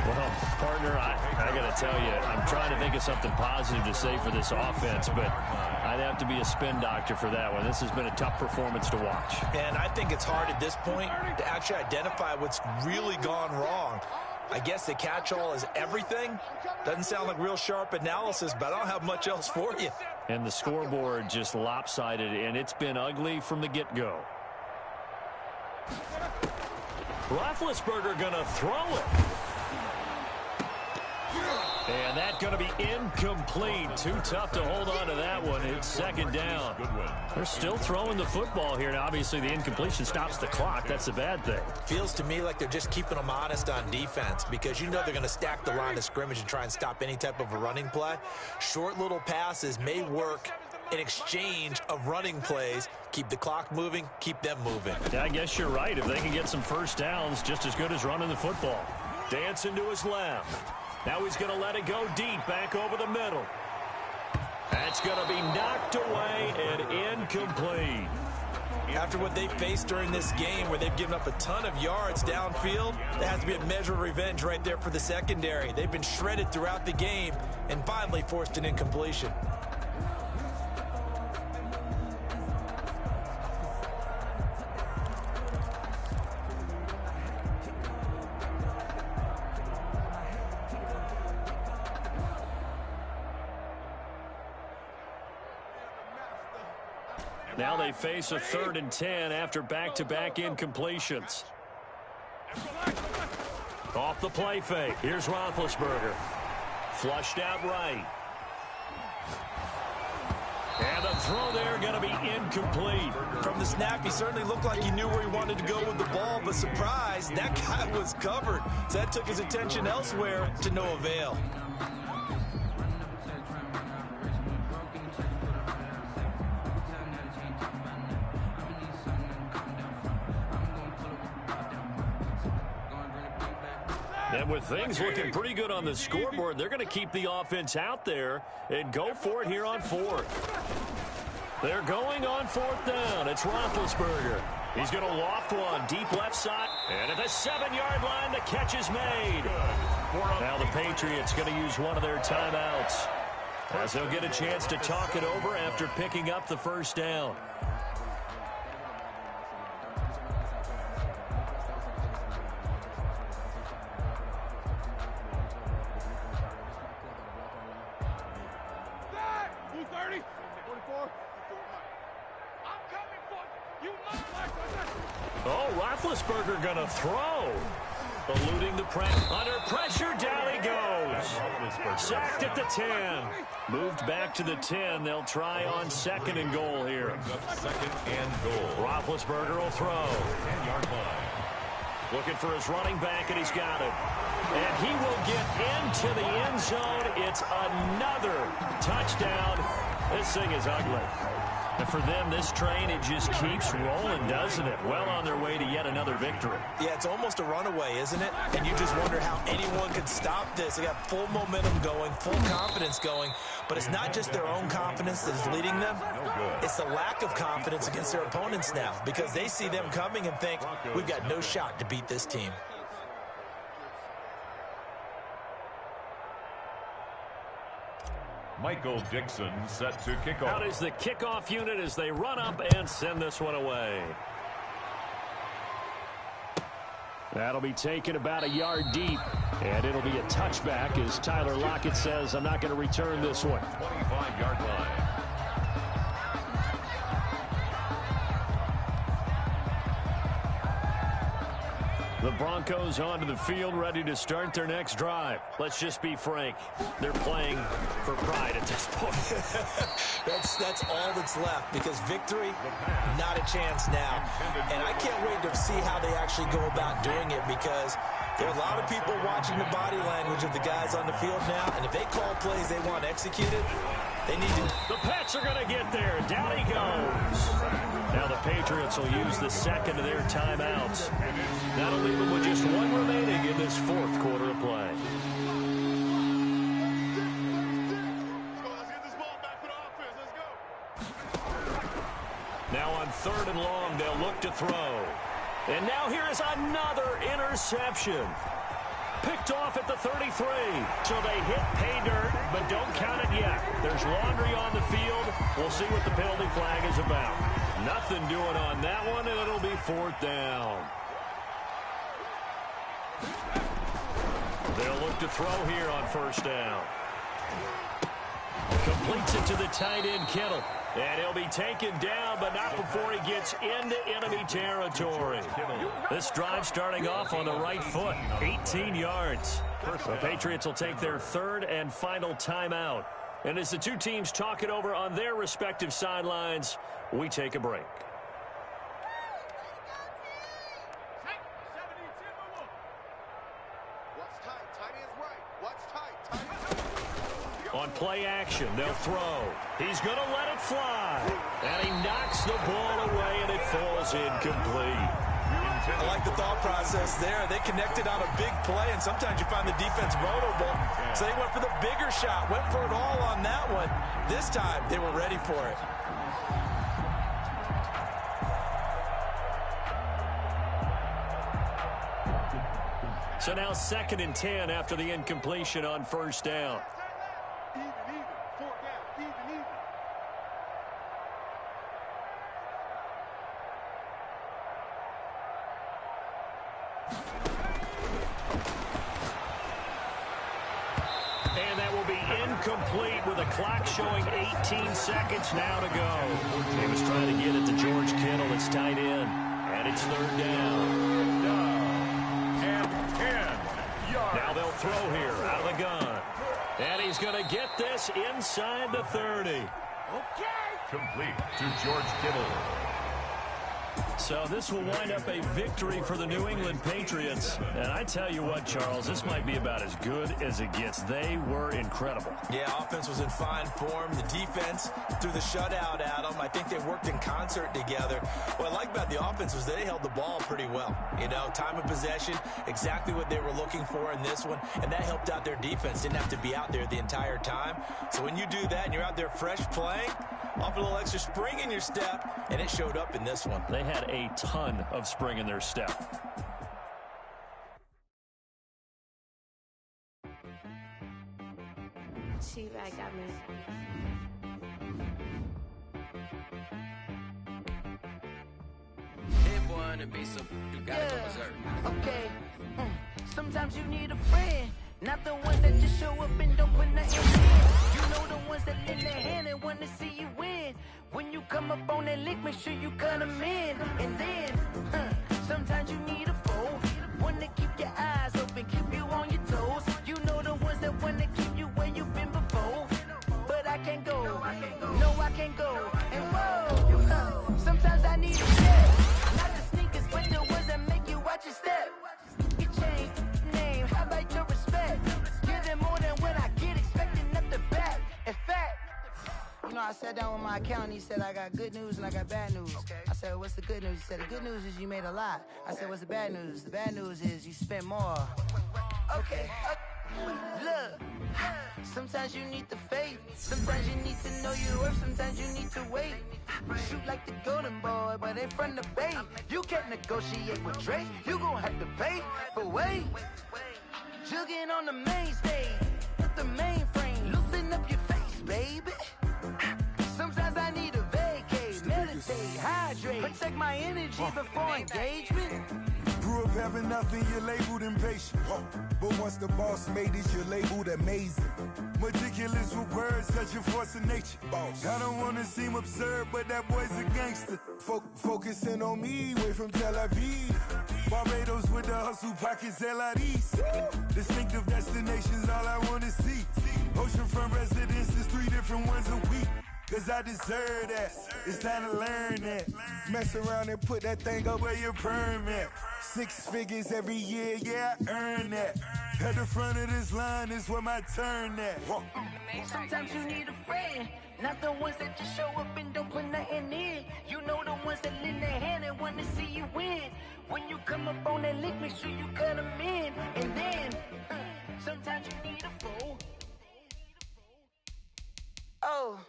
Well, partner, I got to tell you, I'm trying to think of something positive to say for this offense, but I'd have to be a spin doctor for that one. This has been a tough performance to watch. And I think it's hard at this point to actually identify what's really gone wrong. I guess the catch-all is everything. Doesn't sound like real sharp analysis, but I don't have much else for you. And the scoreboard just lopsided, and it's been ugly from the get-go. Roethlisberger going to throw it. And that's going to be incomplete. Too tough to hold on to that one. It's 2nd down. They're still throwing the football here. Now, obviously, the incompletion stops the clock. That's a bad thing. Feels to me like they're just keeping them honest on defense because you know they're going to stack the line of scrimmage and try and stop any type of a running play. Short little passes may work in exchange of running plays. Keep the clock moving, keep them moving. Yeah, I guess you're right. If they can get some first downs, just as good as running the football. Dancing to his left. Now he's going to let it go deep, back over the middle. That's going to be knocked away and incomplete. After what they faced during this game where they've given up a ton of yards downfield, there has to be a measure of revenge right there for the secondary. They've been shredded throughout the game and finally forced an incompletion. Now they face a 3rd and 10 after back-to-back incompletions. Off the play fake. Here's Roethlisberger. Flushed out right. And the throw there going to be incomplete. From the snap, he certainly looked like he knew where he wanted to go with the ball, but surprise, that guy was covered. So that took his attention elsewhere to no avail. And with things looking pretty good on the scoreboard, they're going to keep the offense out there and go for it here on fourth. They're going on fourth down. It's Roethlisberger. He's going to loft one deep left side. And at the 7-yard line, the catch is made. Now the Patriots going to use one of their timeouts, as they'll get a chance to talk it over after picking up the first down. Oh, Roethlisberger going to throw. Eluding the pressure. Under pressure, down he goes. Sacked at the 10. Moved back to the 10. They'll try on 2nd and goal here. 2nd and goal. Roethlisberger will throw. 10-yard line. Looking for his running back, and he's got it. And he will get into the end zone. It's another touchdown. This thing is ugly. And for them, this train, it just keeps rolling, doesn't it? Well on their way to yet another victory. Yeah, it's almost a runaway, isn't it? And you just wonder how anyone could stop this. They got full momentum going, full confidence going. But it's not just their own confidence that is leading them. It's the lack of confidence against their opponents now, because they see them coming and think, we've got no shot to beat this team. Michael Dixon set to kick off. Out is the kickoff unit as they run up and send this one away. That'll be taken about a yard deep, and it'll be a touchback as Tyler Lockett says, I'm not going to return this one. 25-yard line. The Broncos onto the field, ready to start their next drive. Let's just be frank. They're playing for pride at this point. That's all that's left, because victory, not a chance now. And I can't wait to see how they actually go about doing it, because there are a lot of people watching the body language of the guys on the field now, and if they call plays they want executed, they need to. The Pats are going to get there. Down he goes. Now the Patriots will use the 2nd of their timeouts. That'll leave them with just one remaining in this 4th quarter of play. Let's get this ball back for the offense. Let's go. Now on 3rd and long, they'll look to throw. And now here is another interception. Picked off at the 33. So they hit pay dirt, but don't count it yet. There's laundry on the field. We'll see what the penalty flag is about. Nothing doing on that one, and it'll be 4th down. They'll look to throw here on 1st down. Completes it to the tight end, Kittle. And he'll be taken down, but not before he gets into enemy territory. This drive starting off on the right foot, 18 yards. The Patriots will take their 3rd and final timeout. And as the two teams talk it over on their respective sidelines, we take a break. On play action, they'll throw. He's going to let it fly. And he knocks the ball away, and it falls incomplete. I like the thought process there. They connected on a big play, and sometimes you find the defense vulnerable. So they went for the bigger shot, went for it all on that one. This time, they were ready for it. So now 2nd and 10 after the incompletion on 1st down. Even, 4th down, even. And that will be incomplete with the clock showing 18 seconds now to go. He was trying to get it to George Kittle. It's tight end. And it's 3rd down. And 10 yards. Now they'll throw here out of the gun. And he's going to get this inside the 30. Complete to George Kittle. So this will wind up a victory for the New England Patriots. And I tell you what, Charles, this might be about as good as it gets. They were incredible. Yeah, offense was in fine form. The defense threw the shutout at them. I think they worked in concert together. What I like about the offense was they held the ball pretty well. You know, time of possession, exactly what they were looking for in this one, and that helped out their defense. Didn't have to be out there the entire time. So when you do that and you're out there fresh playing, off a little extra spring in your step, and it showed up in this one. They had a ton of spring in their step. She-Rag got me. Hit one and be some, you gotta go berserk. Okay. Sometimes you need a friend, not the ones that just show up and don't put nothing in. You know the ones that lend their hand and want to see you win. When you come up on that lick, make sure you cut them in. And then, sometimes you need a foe, one to keep your eyes open, keep you on your toes. You know the ones that want to keep you where you've been before. But I can't go, no I can't go. And whoa, sometimes I need a step, not the sneakers, but the ones that make you watch your step. You change name, how about your respect? Give them more than what I get, expecting nothing back. In fact, you know, I sat down with my accountant, he said, I got good news and I got bad news. I said, what's the good news? He said, the good news is you made a lot. I said, what's the bad news? The bad news is you spent more. Okay. Look, sometimes you need the faith, sometimes you need to know your worth, sometimes you need to wait. Shoot like the golden boy, but ain't from the bay. You can't negotiate with Drake, you gon' have to pay. But wait, jugging on the main stage, with the mainframe, loosen up your face, baby. Sometimes I need a vacate, meditate, hydrate, protect my energy before engagement. Grew up having nothing, you're labeled impatient. But once the boss made it, you're labeled amazing. Meticulous with words, such a force of nature. I don't want to seem absurd, but that boy's a gangster. Focusing on me, way from Tel Aviv. Barbados with the hustle pockets, LIDs. Distinctive destinations, all I want to see. Oceanfront residences, 3 different ones a week. Cause I deserve that, it's time to learn that. Mess around and put that thing up where your permit. 6 figures every year, yeah, I earn that. At the front of this line is where my turn at. Sometimes you need a friend, not the ones that just show up and don't put nothing in. You know the ones that lend their hand and want to see you win. When you come up on that lick, make sure you cut them in. And then, sometimes you need a fool. Oh.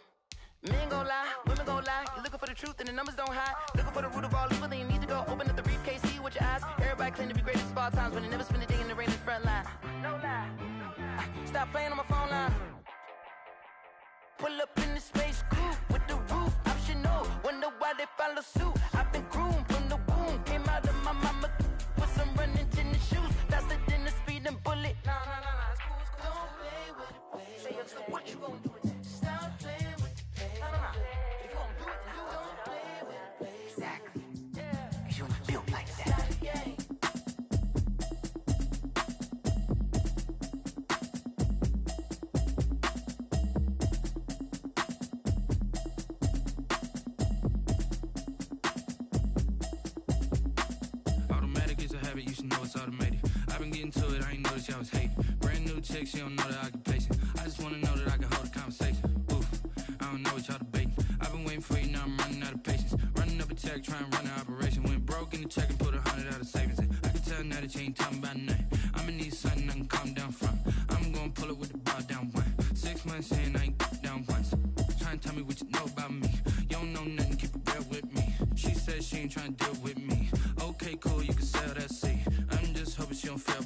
Men gon' lie, women gon' lie. You're looking for the truth and the numbers don't hide. Looking for the root of all evil, then you need to go open up the briefcase, see with your eyes. Everybody claim to be greatest of all times, but they never spend a day in the rain in the front line. No lie. Stop playing on my phone line. Pull up in the space coupe with the roof optional. Wonder why they follow suit. I've been groomed from the womb. Came out of my mama with some running tennis shoes. Faster than the speeding bullet. No, it's cool, it's cool. Don't play with it, baby. Say up, so what you gon' do? Stop playing with it. If you gon' do it, then don't play with it, baby. Exactly. Cause you ain't built like that. Automatic is a habit, you should know it's automated. I've been getting to it, I ain't noticed y'all was hating. Brand new chick, she don't know the occupation. I just wanna know that I can hold a conversation. Oof, I don't know what y'all debating. I've been waiting for you, now I'm running out of patience. Running up a check, trying to run an operation. Went broke in the check and put 100 out of savings in. I can tell now that you ain't talking about nothing. I'ma need something I can calm down from. I'm gonna pull it with the bar down one. 6 months in, I ain't down once. Trying to tell me what you know about me. You don't know nothing, keep it real with me. She said she ain't trying to deal with me. Okay, cool, you can sell that seat. I'm just hoping she don't fail.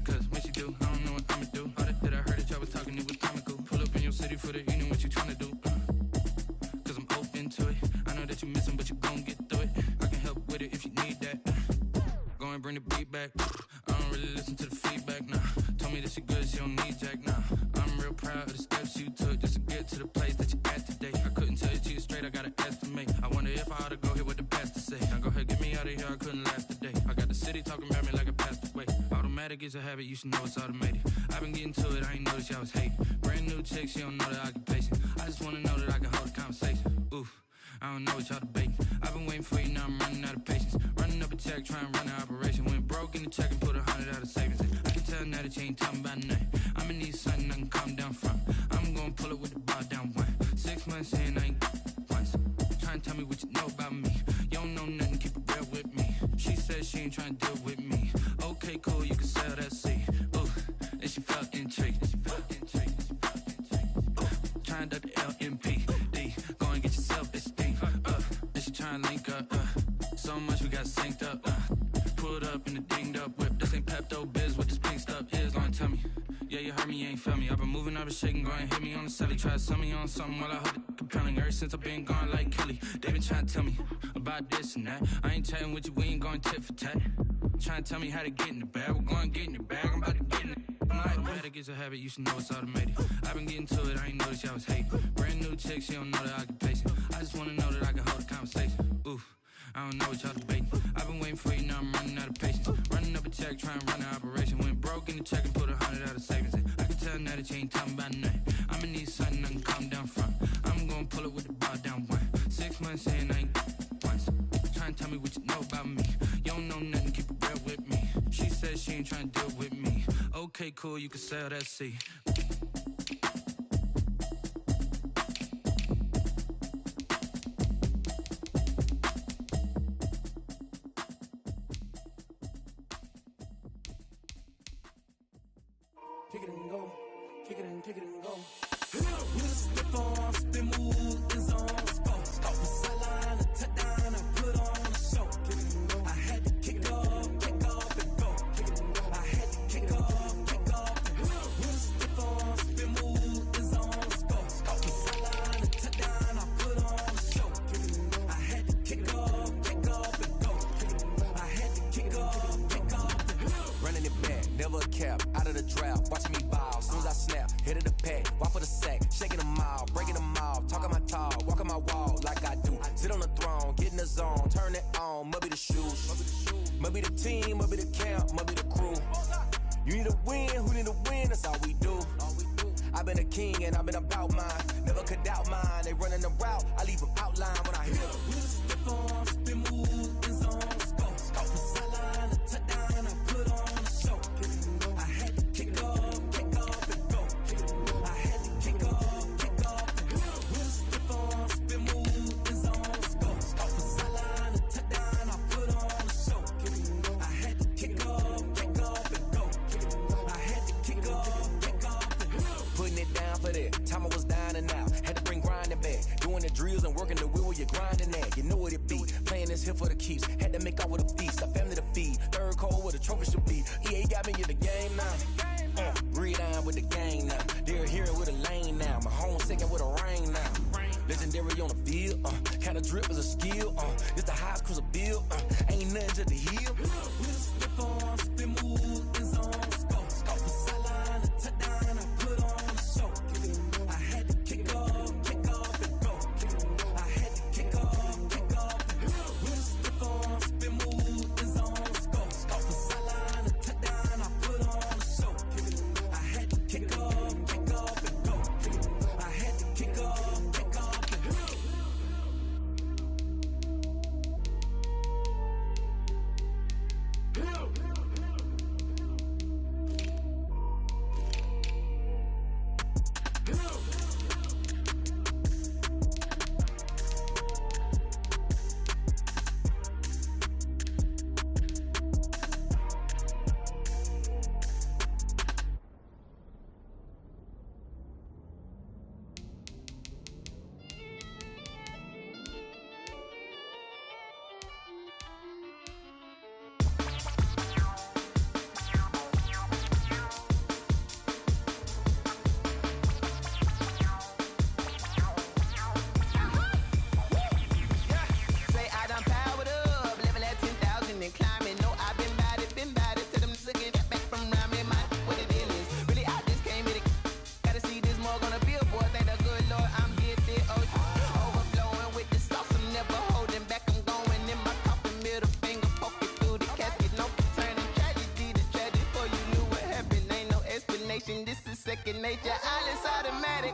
Cause when she do, I don't know what I'ma do. All that I heard that y'all was talking, it was comical. Pull up in your city for the evening, what you trying to do? Cause I'm open to it. I know that you missing, but you gon' get through it. I can help with it if you need that. Go and bring the beat back. I don't really listen to the feedback, nah. Told me that she good, she don't need jack, nah. I'm real proud of the steps you took just to get to the place that you at today. I couldn't tell it to you straight, I gotta estimate. I wonder if I ought to go here with the pastor say. Now go ahead, get me out of here, I couldn't last a day. I got the city talking about me like I passed away. Automatic is a habit, you should know it's automated. I've been getting to it, I ain't noticed y'all was hating. Brand new chick, she don't know the occupation. I just wanna know that I can hold a conversation. Oof, I don't know what y'all debating. I've been waiting for you, now I'm running out of patience. Running up a check, trying to run an operation. Went broke in the check and put 100 out of savings. I can tell now that you ain't talking about nothing. I'ma need something I can calm down from. I'm gonna pull it with the bar down one. 6 months in, I ain't once. Trying to tell me what you know about me. You don't know nothing, keep it real with me. She said she ain't trying to deal with me. Okay, cool, you can sell that seed. Ooh, and she felt intrigued. Trying to duck the LMPD. Go and get your self-esteem. And she trying to link up. So much we got synced up. Pulled up in the dinged up whip. This ain't Pepto-Biz, what this pink stuff is. Gonna tell me. Yeah, you heard me, you ain't felt me. I've been moving, I've been shaking, go and hit me on the celly. Try to sell me on something while I hold it compelling. Ever since I've been gone like Kelly, they been trying to tell me about this and that. I ain't chatting with you, we ain't going tit for tat. Trying to tell me how to get in the bag. We're going to get in your bag, I'm about to get in it. I'm like, automatic is a habit, you should know it's automated. I've been getting to it, I ain't noticed y'all was hating. Brand new chick, she don't know the occupation. I just wanna know that I can hold a conversation. Ooh, I don't know what y'all debating. I've been waiting for you, now I'm running out of patience. Running up a check, trying to run an operation. Went broke in the check and put 100 out of savings. I can tell now that you ain't talking about nothing. I'ma need something I can calm down from. I'm gonna pull it with the bar down one. 6 months in, I ain't once. Trying to tell me what you know about me. You don't know nothing, keep it real with me. She said she ain't trying to deal with me. Okay, cool, you can sell that seed. Kick it and go, kick it and go. With a stiff arm, spin move, in zone, scope. From sideline to touchdown, I put on a show. I had to kick off and go. I had to kick off and go. With a stiff arm, spin move, in zone, scope. From sideline to touchdown, I put on a show. I had to kick off and go. I had to kick off and go. Running it back, never a cap, out of the drought, watching me ball. Soon as I snap, hit of the pack, walk for the sack, shaking them out, breaking them off, talking my talk, walking my wall like I do. Sit on the throne, get in the zone, turn it on, must be the shoes, must be the team, must be the camp, must be the crew. You need a win, who need a win, that's all we do. I've been a king and I've been about mine, never could doubt mine. They running the route, I leave them outline when I hit them. With a stiff arm, spin move, in zone, scope. From sideline to touchdown, I put on a show. I had to kick off and go. I had to kick off and go. With a stiff arm, spin move, in zone, scope. From sideline to touchdown, I put on a show. I had to kick off and go. I had to kick off and go. Putting it down for that, time I was down and out, had to bring grinding back, doing the drills and working the wheel where you're grinding at, you know what it be, playing this here for the keeps, had to make out with a feast, a family to feed, third cold where the trophy should be, EA got me in the game now, breathe on with the gang now, they're here with a lane now, my home second with a rain now, legendary on the field, kind of drip is a skill, it's the highest cruiser bill, ain't nothing to the heel. With a stiff arm, spin move, in zone, scope. From sideline to touchdown, I put on a show. I had to kick off and go. I had to kick off and go. With a stiff arm, spin move, in zone, scope. From sideline to touchdown, I put on a show. I had to kick off and go. I had to kick off and go. second nature, all is automatic.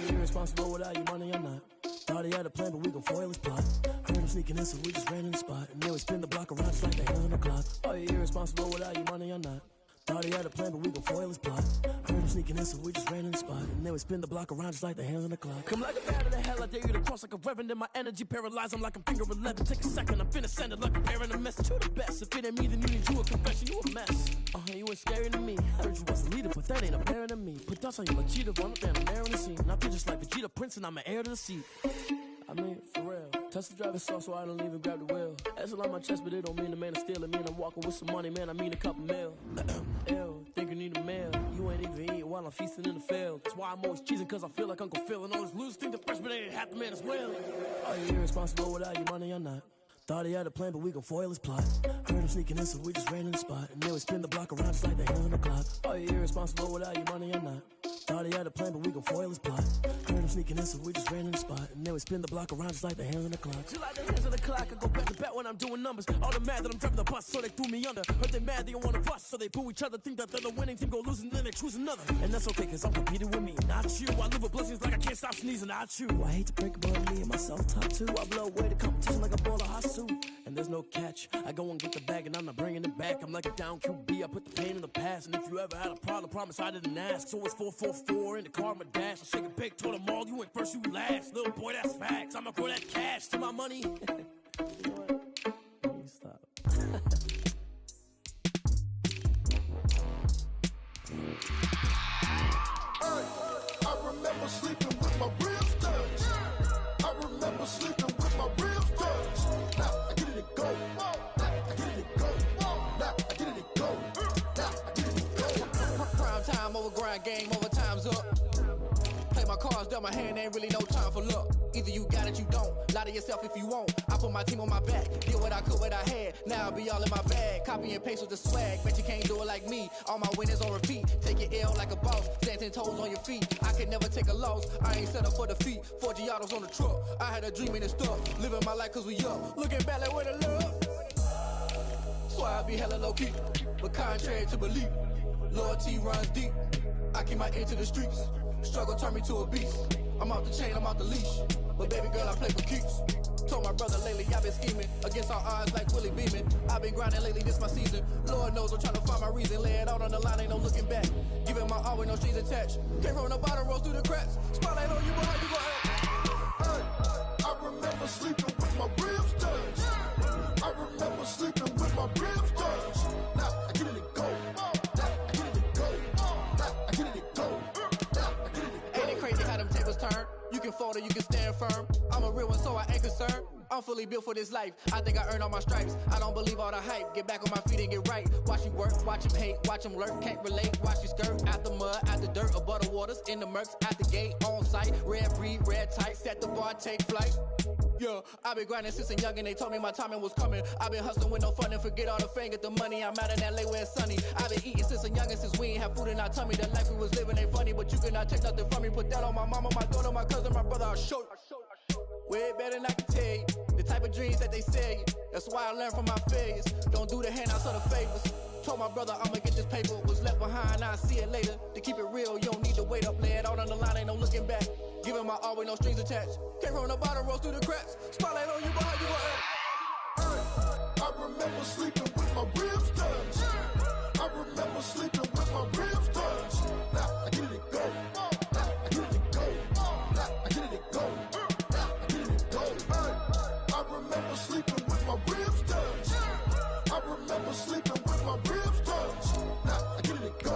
you irresponsible without your money or not? Thought he had a plan, but we gon' foil his plot. Heard him sneaking in, so we just ran in the spot. And then we spin the block around just like the hell in the clock. Are you irresponsible without your money or not? Thought he had a plan, but we gon' foil his plot. Heard him sneaking in, so we just ran in the spot. And then we spin the block around just like the hands on the clock. Come like a bat of the hell, I dare you to cross like a reverend. In my energy paralyzed, I'm like I'm finger 11. Take a second, I'm finna send it like a parent a message. You the best, if it ain't me, then you need you a confession. You a mess. You ain't scary to me. Heard you was a leader, but that ain't apparent to me. Put dust on you like Cheetah, run up and I'm there in the scene. I feel just like Vegeta Prince and I'm an heir to the seat. I mean, for real. Touch the driver's soft, so I don't even grab the wheel. That's on my chest, but it don't mean the man is stealing. Mean I'm walking with some money, man. I mean a couple mil. Ew, think you need a meal. You ain't even eating while I'm feasting in the field. That's why I'm always cheesing, cause I feel like Uncle Phil. And all those losers think the freshman ain't half the man as well. Are you irresponsible without your money or not? Thought he had a plan, but we gon' foil his plot. Heard him sneaking in, so we just ran in the spot. And then we spin the block around just like the hands on the clock. Are you irresponsible without your money or not? Thought he had a plan, but we gon' foil his plot. Heard him sneaking in, so we just ran in the spot. And then we spin the block around just like the hands on the clock. Just like the hands on the clock, I go back to back when I'm doing numbers. All the mad that I'm driving the bus, so they threw me under. Heard they mad, they don't wanna bust, so they boo each other. Think that they're the winning team, go losing, then they choose another. And that's okay, cause I'm competing with me, not you. I live with blessings like I can't stop sneezing, not you. I hate to break about me and myself top two. I blow away the competition like a ball of hot soup. And there's no catch. I go and get the bag and I'm not bringing it back. I'm like a down QB, I put the pain in the past. And if you ever had a problem, promise I didn't ask. So it's 444 in the car, my dash. I shake a big, told them all, you went first, you last. Little boy, that's facts. I'ma grow that cash to my money. You know what? Please stop. I remember sleeping with my ribs touched. I remember sleeping with my ribs touched. Now I get it to go. Now I get it to go. Now I get it to go. Now I get it to go. Prime time over grind game, over time's up. Play my cards, dealt my hand, ain't really no time for luck. Either you got it, you don't. Lie to yourself if you won't. I put my team on my back, did what I could, what I had. Now I'll be all in my bag. Copy and paste with the swag. Bet you can't do it like me. All my winners on repeat. Take your L like a boss. Stand 10 toes on your feet. I can never take a loss. I ain't set up for defeat. 4 Giottos on the truck. I had a dream and it stuck. Living my life cause we up. Looking back like where the love. So I be hella low key. But contrary to belief, loyalty runs deep. I keep my ear to the streets. Struggle turned me to a beast. I'm off the chain, I'm off the leash. But baby girl, I play for keeps. Told my brother lately, I've been scheming against all odds like Willie Beeman. I've been grinding lately, this my season. Lord knows I'm trying to find my reason. Lay it out on the line, ain't no looking back. Giving my all with no strings attached. Came from the bottom, rose through the cracks. Spotlight on you, but how you gon' act? I remember sleeping with my ribs touched. I remember sleeping with my ribs touched. Now I get it to go. Now I get it to go. Now I get it to go. Now I get it to go. Ain't it crazy how them tables turn? You can fold or you can stand firm. I'm a real one, so I ain't concerned. I'm fully built for this life. I think I earned all my stripes. I don't believe all the hype. Get back on my feet and get right. Watch you work, watch him hate, watch him lurk. Can't relate, watch you skirt. Out the mud, out the dirt, above the waters, in the murks, out the gate, on site. Red breed, red tight, set the bar, take flight. Yeah, I've been grinding since a young and they told me my timing was coming. I've been hustling with no fun and forget all the fame, get the money. I'm out in LA where it's sunny. I've been eating since a young and since we ain't have food in our tummy. The life we was living ain't funny, but you cannot take nothing from me. Put that on my mama, my daughter, my cousin, my brother, I'll show you. Way better than I can tell you. The type of dreams that they sell you. That's why I learned from my failures. Don't do the handouts or the favors. Told my brother I'ma get this paper. Was left behind, I'll see it later. To keep it real, you don't need to wait up. Lay it out on the line, ain't no looking back. Giving my all with no strings attached. Came from the bottom, rose through the cracks. Spotlight on you, but how you gon' act? I remember sleeping with my ribs touched. I remember sleeping with my ribs touched. Now I get it to go. Now I get it to go. Now I get it to go. Now I get it to go. I remember sleeping with my ribs touched. I remember sleeping with my ribs touched. Now I get it to go.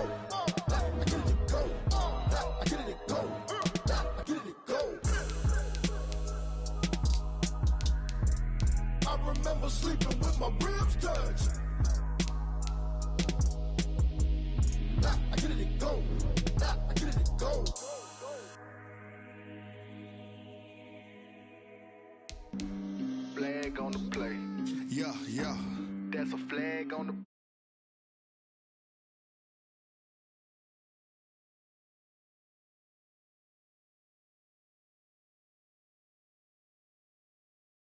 Now I get it to go. Now I get it to go. Now I get it to go. I remember sleeping with my ribs touched. Now I get it to go. Now I get it to go. Flag on the play. Yeah. That's a flag on the